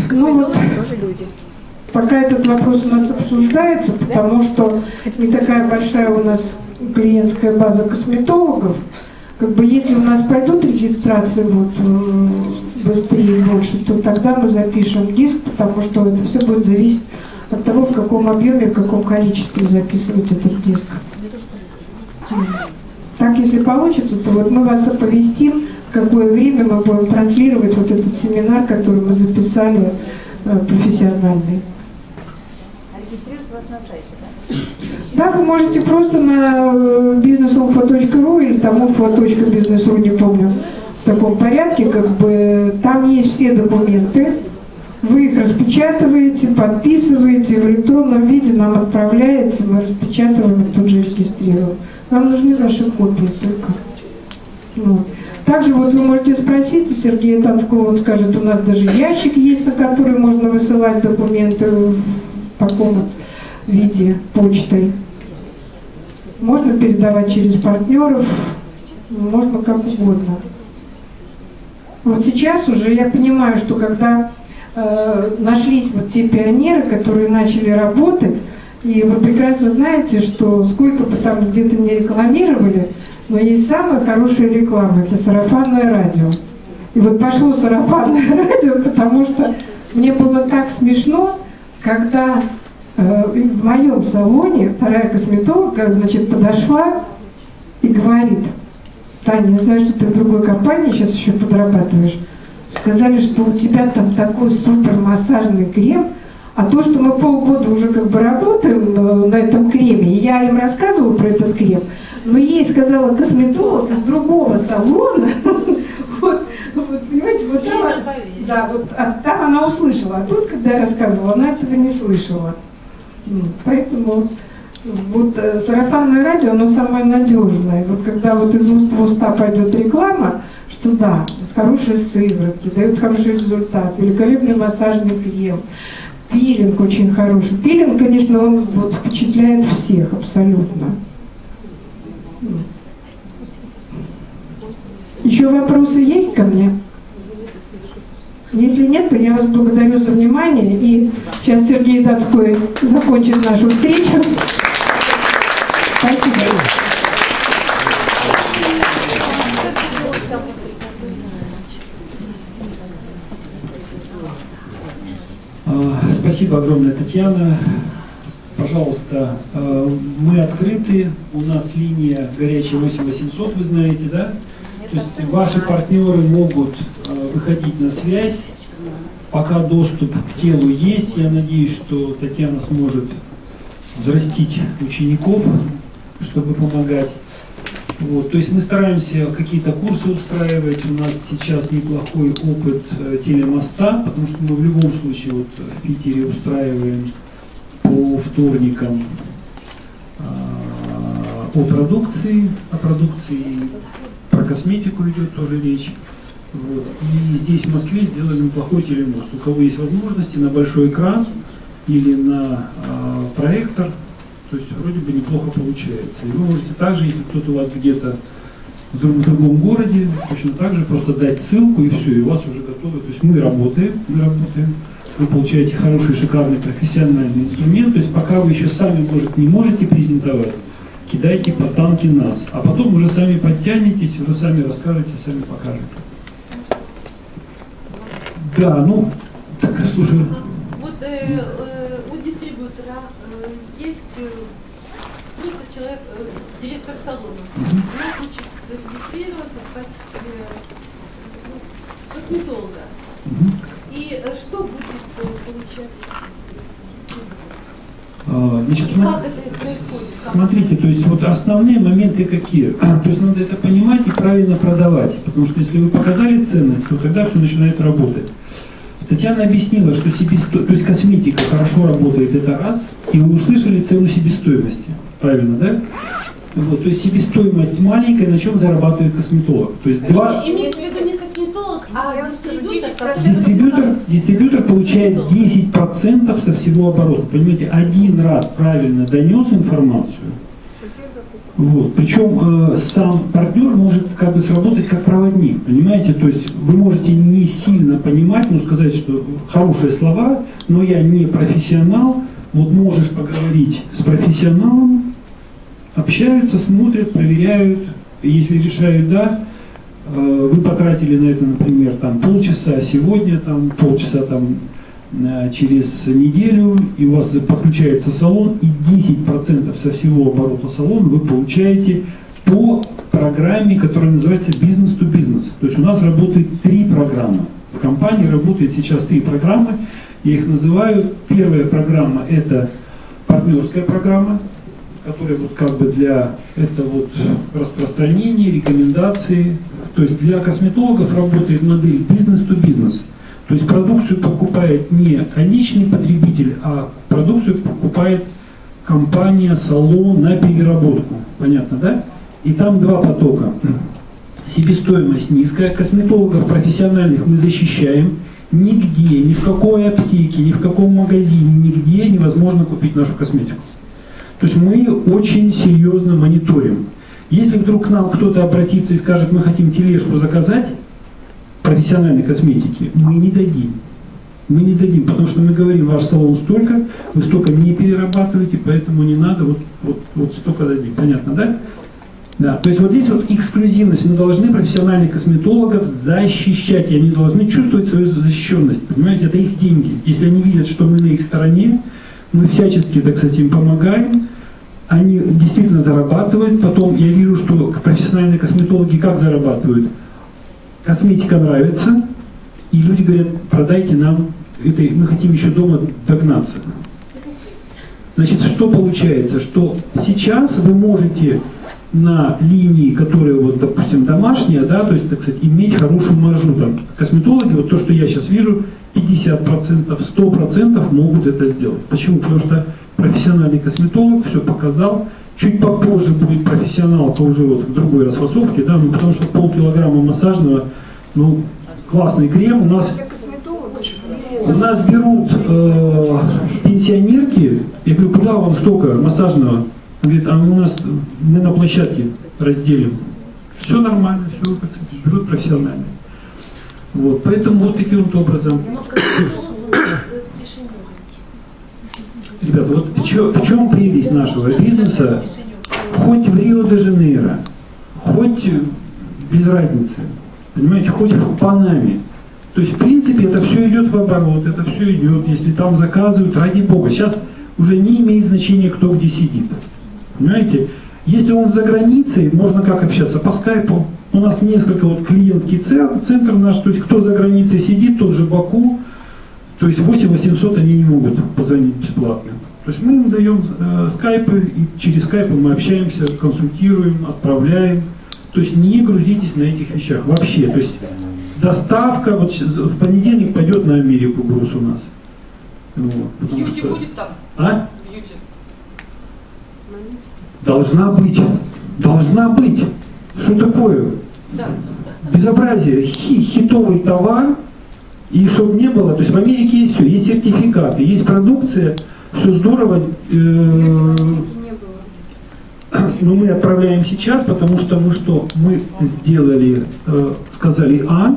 Косметологи тоже люди. Пока этот вопрос у нас обсуждается, потому что не такая большая у нас клиентская база косметологов. Как бы если у нас пойдут регистрации вот, быстрее и больше, то тогда мы запишем диск, потому что это все будет зависеть от того, в каком объеме, в каком количестве записывать этот диск. Так, если получится, то вот мы вас оповестим, в какое время мы будем транслировать вот этот семинар, который мы записали, профессиональный. Да, вы можете просто на business.unhwa.ru или там unhwa.business.ru, не помню, в таком порядке, как бы там есть все документы, вы их распечатываете, подписываете, в электронном виде нам отправляете, мы распечатываем и тут же регистрируем. Нам нужны ваши копии только. Вот. Также вот вы можете спросить у Сергея Танского, он скажет, у нас даже ящик есть, на который можно высылать документы в таком виде почтой. Можно передавать через партнеров, можно как угодно. Вот сейчас уже я понимаю, что когда нашлись вот те пионеры, которые начали работать, и вы прекрасно знаете, что сколько бы там где-то не рекламировали, но есть самая хорошая реклама, это сарафанное радио. И вот пошло сарафанное радио, потому что мне было так смешно, когда в моем салоне вторая косметолога, значит, подошла и говорит: Таня, я знаю, что ты в другой компании сейчас еще подрабатываешь. Сказали, что у тебя там такой супер массажный крем, а то, что мы полгода уже как бы работаем на этом креме, и я им рассказывала про этот крем, но ей сказала косметолог из другого салона, вот, понимаете, вот там, да, вот там она услышала, а тут, когда я рассказывала, она этого не слышала. Поэтому вот сарафанное радио, оно самое надежное. Вот когда вот из уст в уста пойдет реклама, что да, вот хорошие сыворотки, дают хороший результат, великолепный массажный крем, пилинг очень хороший. Пилинг, конечно, он вот впечатляет всех абсолютно. Еще вопросы есть ко мне? Если нет, то я вас благодарю за внимание. И сейчас Сергей Датской закончит нашу встречу. Спасибо. Спасибо огромное, Татьяна. Пожалуйста, мы открыты. У нас линия горячая 8800, вы знаете, да? То есть ваши партнеры могут выходить на связь, пока доступ к телу есть. Я надеюсь, что Татьяна сможет взрастить учеников, чтобы помогать. Вот. То есть мы стараемся какие-то курсы устраивать. У нас сейчас неплохой опыт телемоста, потому что мы в любом случае вот в Питере устраиваем по вторникам о продукции про косметику идет тоже речь. Вот. И здесь в Москве сделали неплохой телемост. У кого есть возможности на большой экран или на проектор, то есть вроде бы неплохо получается. И вы можете также, если кто-то у вас где-то в другом городе, точно так же просто дать ссылку и все, и у вас уже готово. То есть мы работаем, вы получаете хороший, шикарный, профессиональный инструмент. То есть пока вы еще сами, может, не можете презентовать, кидайте под танки нас, а потом уже сами подтянетесь, уже сами расскажете, сами покажете. Да, ну, так, слушай. Вот у дистрибьютора есть просто человек, директор салона. Он хочет зарегистрироваться в качестве косметолога. И что будет получать? Значит, смотрите, то есть вот основные моменты какие? То есть надо это понимать и правильно продавать, потому что если вы показали ценность, то тогда все начинает работать. Татьяна объяснила, что то есть косметика хорошо работает, это раз, и вы услышали цену себестоимости, правильно, да? Вот, то есть себестоимость маленькая, на чем зарабатывает косметолог. То есть Имеет в виду не косметолог, а дистрибьютор. Дистрибьютор получает 10% со всего оборота. Понимаете, один раз правильно донес информацию. Вот. Причем сам партнер может как бы сработать как проводник, понимаете? То есть вы можете не сильно понимать, но сказать, что хорошие слова, но я не профессионал. Вот можешь поговорить с профессионалом, общаются, смотрят, проверяют. Если решают да, вы потратили на это, например, там, полчаса сегодня, там, полчаса там, через неделю, и у вас подключается салон, и 10% со всего оборота салона вы получаете по программе, которая называется «Бизнес-то-бизнес». То есть у нас работает 3 программы. В компании работает сейчас 3 программы. Я их называю. Первая программа – это партнерская программа, которая вот как бы для это вот распространения, рекомендации. То есть для косметологов работает модель «Бизнес-то-бизнес». То есть продукцию покупает не конечный потребитель, а продукцию покупает компания, салон на переработку. Понятно, да? И там 2 потока. себестоимость низкая, косметологов профессиональных мы защищаем. Нигде, ни в какой аптеке, ни в каком магазине, нигде невозможно купить нашу косметику. То есть мы очень серьезно мониторим. Если вдруг к нам кто-то обратится и скажет, мы хотим тележку заказать профессиональной косметики, мы не дадим. Мы не дадим, потому что мы говорим, ваш салон столько, вы столько не перерабатываете, поэтому не надо, вот столько дадим. Понятно, да? Да, то есть вот здесь вот эксклюзивность. Мы должны профессиональных косметологов защищать, и они должны чувствовать свою защищенность. Понимаете, это их деньги. Если они видят, что мы на их стороне, мы всячески, так сказать, им помогаем, они действительно зарабатывают. Потом я вижу, что профессиональные косметологи как зарабатывают? Косметика нравится, и люди говорят, продайте нам, это, мы хотим еще дома догнаться. Значит, что получается? Что сейчас вы можете на линии, которые, вот, допустим, домашняя, да, то есть, так сказать, иметь хорошую маржу. Там, косметологи, вот то, что я сейчас вижу, 50%, 100% могут это сделать. Почему? Потому что профессиональный косметолог все показал. Чуть попозже будет профессионалка уже вот в другой расфасовке, да, ну, потому что полкилограмма массажного, ну, классный крем. У нас берут пенсионерки, я говорю, куда вам столько массажного? Он говорит, а у нас, мы на площадке разделим. Все нормально, все берут профессионально. Вот, поэтому вот таким вот образом. Ребята, вот в чем прелесть нашего бизнеса? Хоть в Рио-де-Жанейро, хоть без разницы, понимаете, хоть в Панаме. То есть, в принципе, это все идет в оборот, это все идет, если там заказывают, ради бога. Сейчас уже не имеет значения, кто где сидит. Понимаете? Если он за границей, можно как общаться? По скайпу. У нас несколько вот клиентский центр наш, то есть кто за границей сидит, тот же Баку, то есть 8800 они не могут позвонить бесплатно. То есть мы им даем скайпы, и через скайпы мы общаемся, консультируем, отправляем. То есть не грузитесь на этих вещах вообще. То есть доставка, вот в понедельник пойдет на Америку груз у нас. Вот, Бьюти что... будет там? А? Бьюти. Должна быть. Должна быть. Что такое? Да. Безобразие. Хитовый товар. И чтобы не было, то есть в Америке есть все, есть сертификаты, есть продукция, все здорово. Но мы отправляем сейчас, потому что мы что? Мы сделали, сказали А,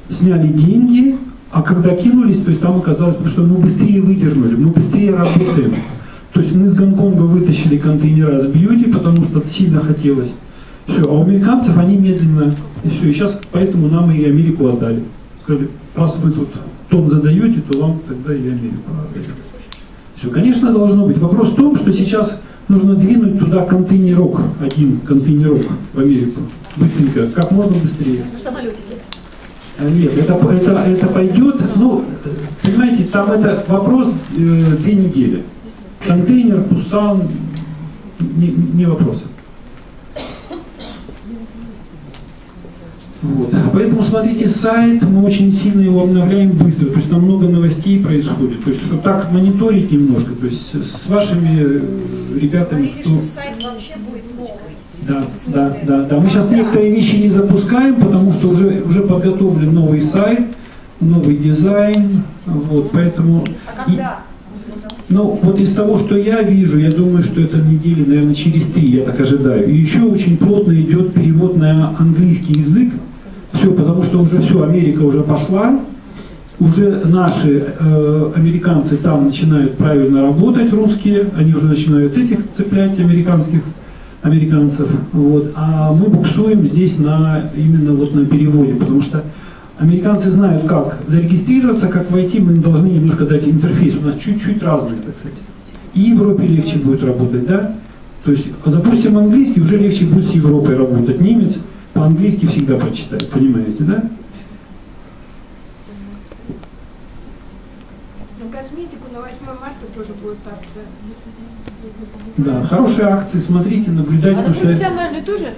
сняли деньги, а когда кинулись, то есть там оказалось, потому что мы быстрее выдернули, мы быстрее работаем. То есть мы с Гонконга вытащили контейнера с бьюти, потому что сильно хотелось. Все, а у американцев они медленно, и все, и сейчас поэтому нам и Америку отдали. Сказали, раз вы тут тон задаете, то вам тогда и Америку отдали. Все, конечно, должно быть. Вопрос в том, что сейчас нужно двинуть туда контейнерок, один контейнерок в Америку. Быстренько, как можно быстрее. На самолете. Нет, это пойдет, ну, понимаете, там это вопрос 2 недели. Контейнер, Пусан, не вопрос. Вот. Поэтому смотрите сайт, мы очень сильно его обновляем быстро, то есть там много новостей происходит, то есть что так мониторить немножко, то есть с вашими ребятами. Говорили, что сайт вообще будет новый. Да. Мы сейчас некоторые вещи не запускаем, потому что уже подготовлен новый сайт, новый дизайн, вот, поэтому. А когда? Ну, вот из того, что я вижу, я думаю, что это недели, наверное, через 3, я так ожидаю. И еще очень плотно идет перевод на английский язык. Все, потому что уже все, Америка уже пошла. Уже наши американцы там начинают правильно работать, русские. Они уже начинают этих цеплять, американцев. Вот. А мы буксуем здесь именно вот на переводе, потому что американцы знают, как зарегистрироваться, как войти, мы им должны немножко дать интерфейс. У нас чуть-чуть разный, так сказать. И Европе легче будет работать, да? То есть запустим английский, уже легче будет с Европой работать. Немец по-английски всегда прочитает, понимаете, да? На косметику на 8 марта тоже будет акция. Да, хорошие акции, смотрите, наблюдайте. А на профессиональную тоже?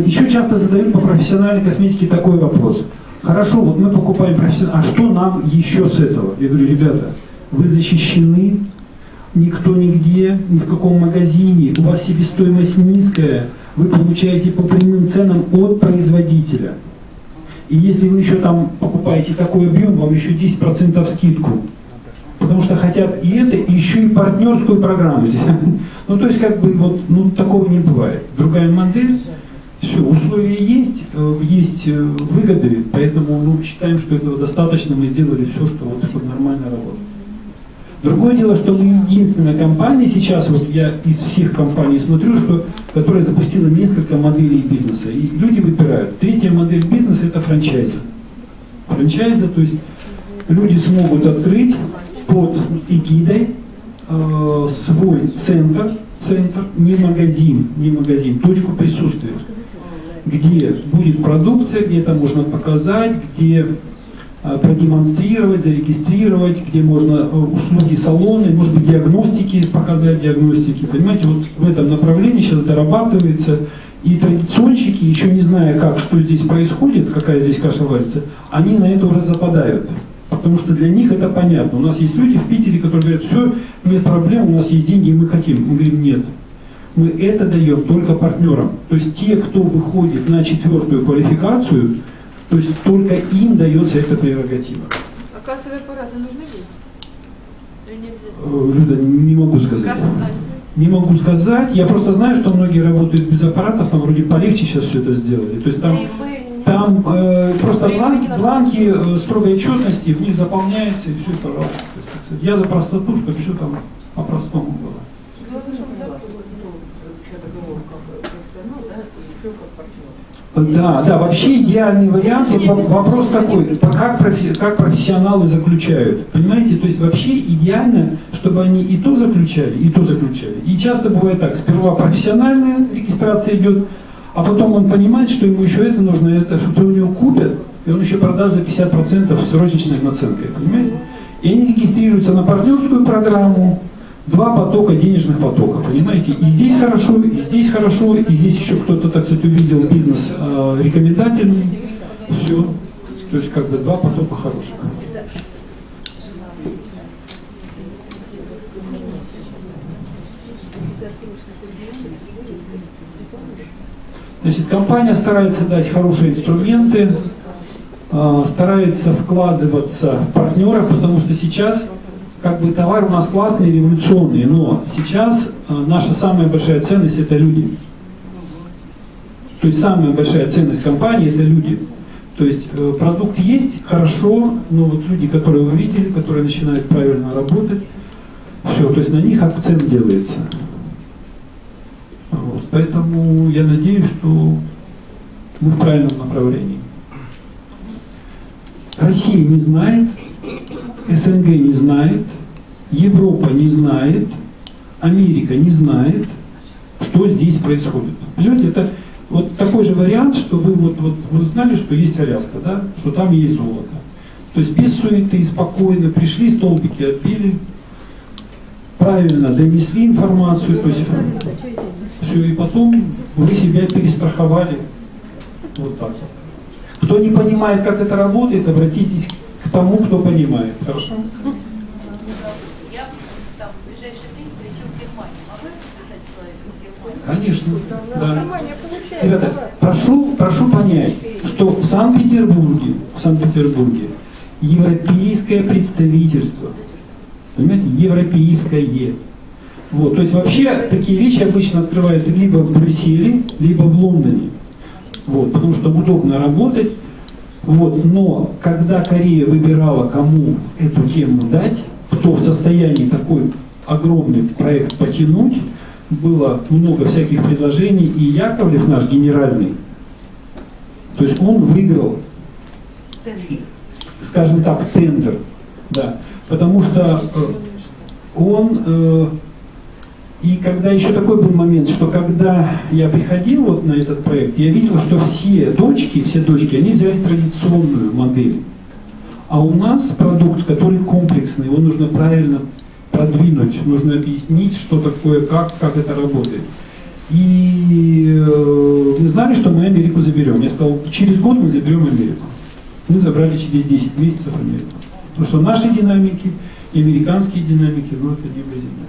Еще часто задают по профессиональной косметике такой вопрос. Хорошо, вот мы покупаем профессиональную, а что нам еще с этого? Я говорю, ребята, вы защищены, никто нигде, ни в каком магазине, у вас себестоимость низкая, вы получаете по прямым ценам от производителя. И если вы еще там покупаете такой объем, вам еще 10% скидку. Потому что хотят и это, и еще и партнерскую программу здесь. Ну, то есть, как бы, вот, ну, такого не бывает. Другая модель, все, условия есть, есть выгоды, поэтому, ну, считаем, что этого достаточно, мы сделали все, что, вот, чтобы нормально работать. Другое дело, что мы единственная компания сейчас, вот я из всех компаний смотрю, что, которая запустила несколько моделей бизнеса. И люди выбирают. Третья модель бизнеса – это франчайза. Франчайза, то есть люди смогут открыть под эгидой свой центр, не магазин, точку присутствия, где будет продукция, где это можно показать, где продемонстрировать, зарегистрировать, где можно услуги салона, может быть, диагностики, показать диагностики. Понимаете, вот в этом направлении сейчас дорабатывается, и традиционщики, еще не зная, как, что здесь происходит, какая здесь каша варится, они на это уже западают. Потому что для них это понятно. У нас есть люди в Питере, которые говорят, все, нет проблем, у нас есть деньги, мы хотим. Мы говорим, нет. Мы это даем только партнерам. То есть те, кто выходит на 4-ю квалификацию, то есть только им дается эта прерогатива. А кассовые аппараты нужны ли? Или не обязательно? Люда, не могу сказать. Не могу сказать. Я просто знаю, что многие работают без аппаратов, там вроде полегче сейчас все это сделали. То есть там просто бланки строгой отчетности, в них заполняется и все, пожалуйста. Есть, я за простоту, чтобы все там по-простому было. Да, вообще идеальный вариант. Вот вопрос такой, как профессионалы заключают. Понимаете, то есть вообще идеально, чтобы они и то заключали, и то заключали. И часто бывает так, сперва профессиональная регистрация идет, а потом он понимает, что ему еще это нужно, это что-то у него купят, и он еще продаст за 50% с розничной наценкой, понимаете? И они регистрируются на партнерскую программу, 2 потока денежных потока, понимаете? И здесь хорошо, и здесь еще кто-то, так сказать, увидел бизнес рекомендательный, все, то есть как бы 2 потока хороших. Значит, компания старается дать хорошие инструменты, старается вкладываться в партнеров, потому что сейчас как бы товар у нас классный, революционный, но сейчас наша самая большая ценность – это люди. То есть самая большая ценность компании – это люди. То есть продукт есть, хорошо, но вот люди, которые вы видели, которые начинают правильно работать, все, то есть на них акцент делается. Вот. Поэтому я надеюсь, что мы в правильном направлении. Россия не знает, СНГ не знает, Европа не знает, Америка не знает, что здесь происходит. Понимаете, это вот такой же вариант, что вы знали, что есть Аляска, да? Что там есть золото. То есть без суеты, спокойно пришли, столбики отбили, правильно донесли информацию, то есть все, и потом вы себя перестраховали. Вот так. Кто не понимает, как это работает, обратитесь к тому, кто понимает. Хорошо? Я там в ближайшее время прилечу в Германию. Могу записать человека в Германию? Конечно. Да. Ребята, прошу понять, что в Санкт-Петербурге европейское представительство. Понимаете, европейское. Вот, то есть вообще такие вещи обычно открывают либо в Брюсселе, либо в Лондоне. Вот, потому что удобно работать. Вот, но когда Корея выбирала, кому эту тему дать, кто в состоянии такой огромный проект потянуть, было много всяких предложений, и Яковлев наш генеральный, то есть он выиграл, скажем так, тендер, да, потому что он, и когда еще такой был момент, что когда я приходил вот на этот проект, я видел, что все дочки, они взяли традиционную модель, а у нас продукт, который комплексный, его нужно правильно продвинуть, нужно объяснить, что такое, как это работает. И мы знали, что мы Америку заберем. Я сказал, через год мы заберем Америку. Мы забрали через 10 месяцев Америку. Потому что наши динамики и американские динамики, ну это небо земля.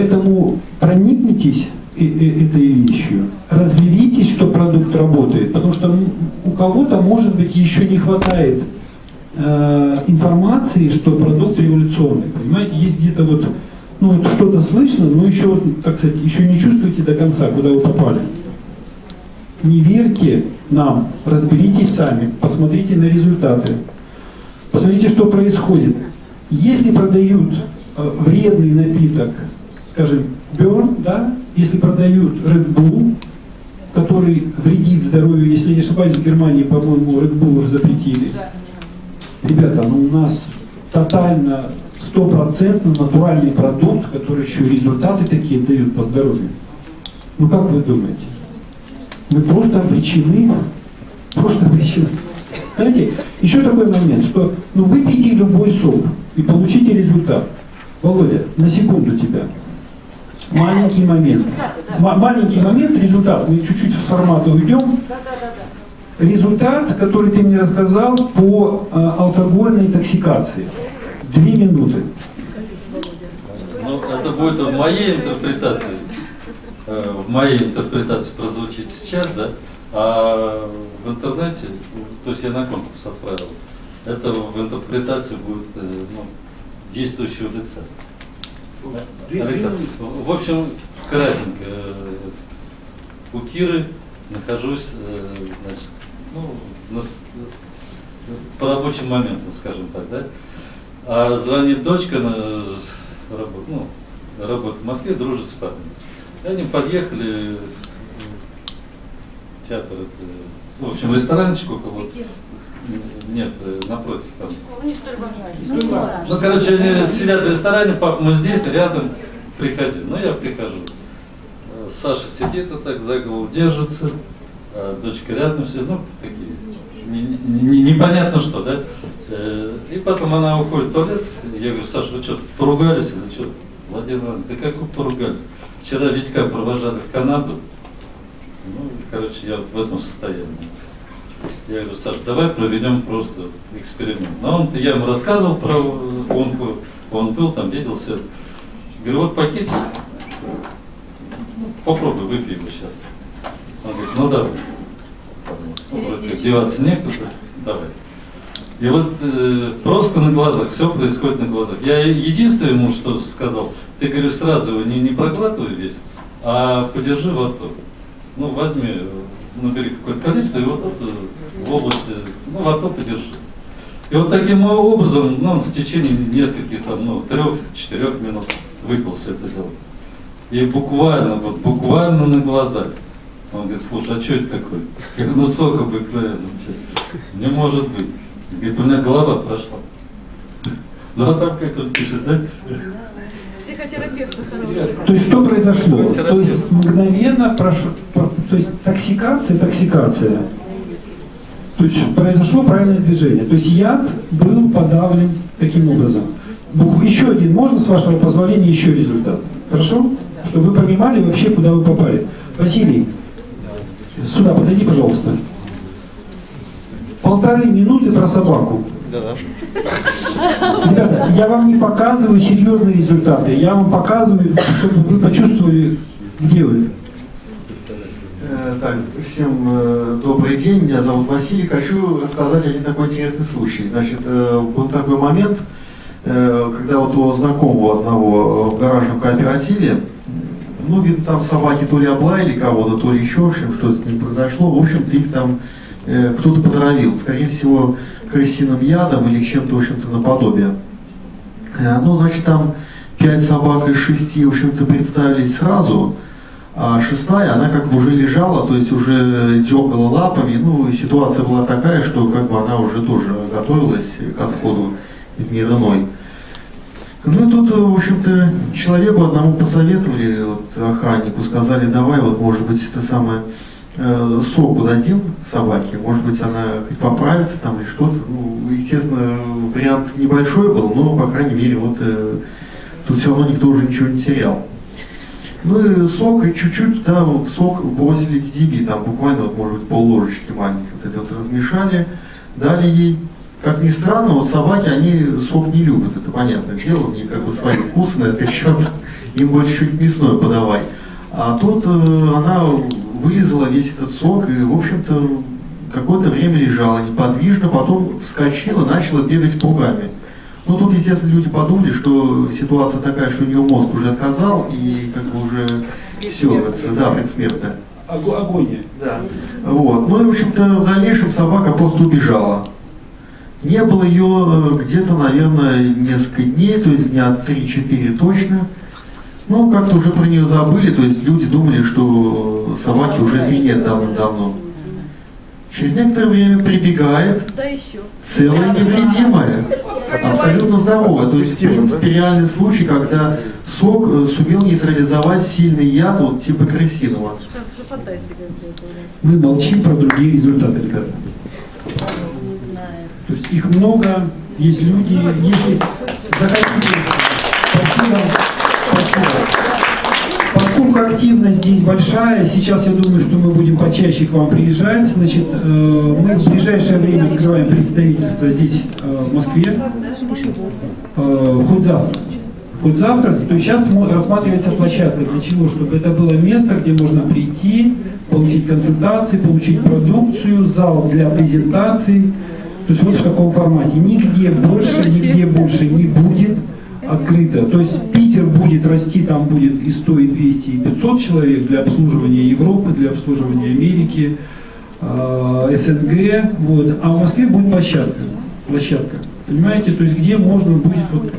Поэтому проникнитесь этой вещью, разберитесь, что продукт работает, потому что у кого-то, может быть, еще не хватает информации, что продукт революционный. Понимаете, есть где-то вот, ну, вот что-то слышно, но еще, так сказать, еще не чувствуете до конца, куда вы попали. Не верьте нам, разберитесь сами, посмотрите на результаты, посмотрите, что происходит. Если продают вредный напиток, скажем, Burn, да, если продают Red Bull, который вредит здоровью, если не ошибаюсь, в Германии, по-моему, Red Bull уже запретили. Ребята, ну у нас тотально 100% натуральный продукт, который еще результаты такие дают по здоровью. Ну как вы думаете? Мы просто обречены. Просто обречены. Знаете, еще такой момент, что ну, выпейте любой сок и получите результат. Володя, на секунду тебя. Маленький момент. Маленький момент, результат. Мы чуть-чуть в формат уйдем. Результат, который ты мне рассказал по алкогольной интоксикации. 2 минуты. Ну, это будет в моей интерпретации. В моей интерпретации прозвучит сейчас, да? А в интернете, то есть я на конкурс отправил, это в интерпретации будет ну, действующего лица. Александр, в общем, кратенько. У Киры нахожусь, значит, ну, по рабочим моментам, скажем так, да? А звонит дочка, работает в Москве, дружит с парнем. И они подъехали в театр, в общем, ресторанчик около. Нет, напротив там. Ну, короче, они сидят в ресторане, папа, мы здесь, рядом, приходи. Ну, я прихожу. Саша сидит вот так, за голову держится, а дочка рядом, все, ну, такие, непонятно что, да? И потом она уходит в туалет, я говорю, Саша, вы что, поругались или что? Владимир Иванович, да как вы поругались? Вчера Витька провожали в Канаду, ну, короче, я в этом состоянии. Я говорю, Саша, давай проведем просто эксперимент. Но я ему рассказывал про онку, он был там, видел все. Говорю, вот пакетик, попробуй, выпей его сейчас. Он говорит, ну давай. Ну, деваться некуда, давай. И вот просто на глазах, все происходит на глазах. Я единственное ему что сказал, ты, говорю, сразу его не проглатывай весь, а подержи во рту. Ну, возьми, набери какое-то количество, и вот тут в области, ну, во рту подержи. И вот таким образом, ну, в течение нескольких, там, ну, 3-4 минут выпил все это дело. И буквально, вот буквально на глазах. Он говорит, слушай, а что это такое? Я говорю, ну, сок обыкновенный, не может быть. Говорит, у меня голова прошла. Ну, а там, как он пишет, да? Психотерапевт хороший. То есть что произошло? То есть мгновенно прошло, то есть токсикация. То есть произошло правильное движение. То есть яд был подавлен таким образом. Еще один, можно, с вашего позволения, еще результат? Хорошо? Чтобы вы понимали вообще, куда вы попали. Василий, сюда подойди, пожалуйста. 1,5 минуты про собаку. Ребята, я вам не показываю серьезные результаты, я вам показываю, чтобы вы почувствовали, где вы. Так, всем добрый день, меня зовут Василий. Хочу рассказать один такой интересный случай. Значит, был такой момент, когда вот у знакомого одного в гаражном кооперативе, ну, видно, там собаки то ли облаяли кого-то, то ли еще, в общем, что с ним произошло. В общем-то, их там кто-то потравил, скорее всего, крысиным ядом или чем-то, в общем-то, наподобие. Ну, значит, там 5 собак из 6, в общем-то, представились сразу, а 6-я, она как бы уже лежала, то есть уже дергала лапами, ну, и ситуация была такая, что как бы она уже тоже готовилась к отходу в мир иной. Ну, и тут, в общем-то, человеку одному посоветовали, вот, охраннику, сказали, давай, вот, может быть, это самое, соку дадим собаке, может быть, она хоть поправится там или что-то. Ну, естественно, вариант небольшой был, но, по крайней мере, вот тут все равно никто уже ничего не терял. Ну и сок, и чуть-чуть, да, вот сок бросили DDB, там буквально, вот, может быть, пол-ложечки маленькой, вот это вот размешали, дали ей. Как ни странно, вот собаки, они сок не любят, это понятное дело, у них как бы свои вкусы на этот счет им больше чуть мясное подавай. А тут она вылезала весь этот сок и, в общем-то, какое-то время лежала неподвижно, потом вскочила, начала бегать кругами. Ну, тут, естественно, люди подумали, что ситуация такая, что у нее мозг уже отказал, и как бы уже все, да, предсмертная. Агония. Да. Вот. Ну и, в общем-то, в дальнейшем собака просто убежала. Не было ее где-то, наверное, несколько дней, то есть дня 3-4 точно. Ну, как-то уже про нее забыли, то есть люди думали, что собаки уже и нет давно. Через некоторое время прибегает, целая невредимая, абсолютно здоровая. То есть, в принципе, реальный случай, когда сок сумел нейтрализовать сильный яд, вот типа крысиного. Мы молчим про другие результаты, ребята. То есть их много, есть люди, если захотите. Спасибо. Поскольку активность здесь большая, сейчас я думаю, что мы будем почаще к вам приезжать. Значит, мы в ближайшее время открываем представительство здесь, в Москве. Хоть завтра. То есть сейчас рассматривается площадка. Для чего? Чтобы это было место, где можно прийти, получить консультации, получить продукцию, зал для презентаций. То есть вот в таком формате. Нигде больше не будет открыто. То есть Питер будет расти, там будет и 100, и 200, и 500 человек для обслуживания Европы, для обслуживания Америки, СНГ. Вот. А в Москве будет площадка. Понимаете? То есть где можно будет вот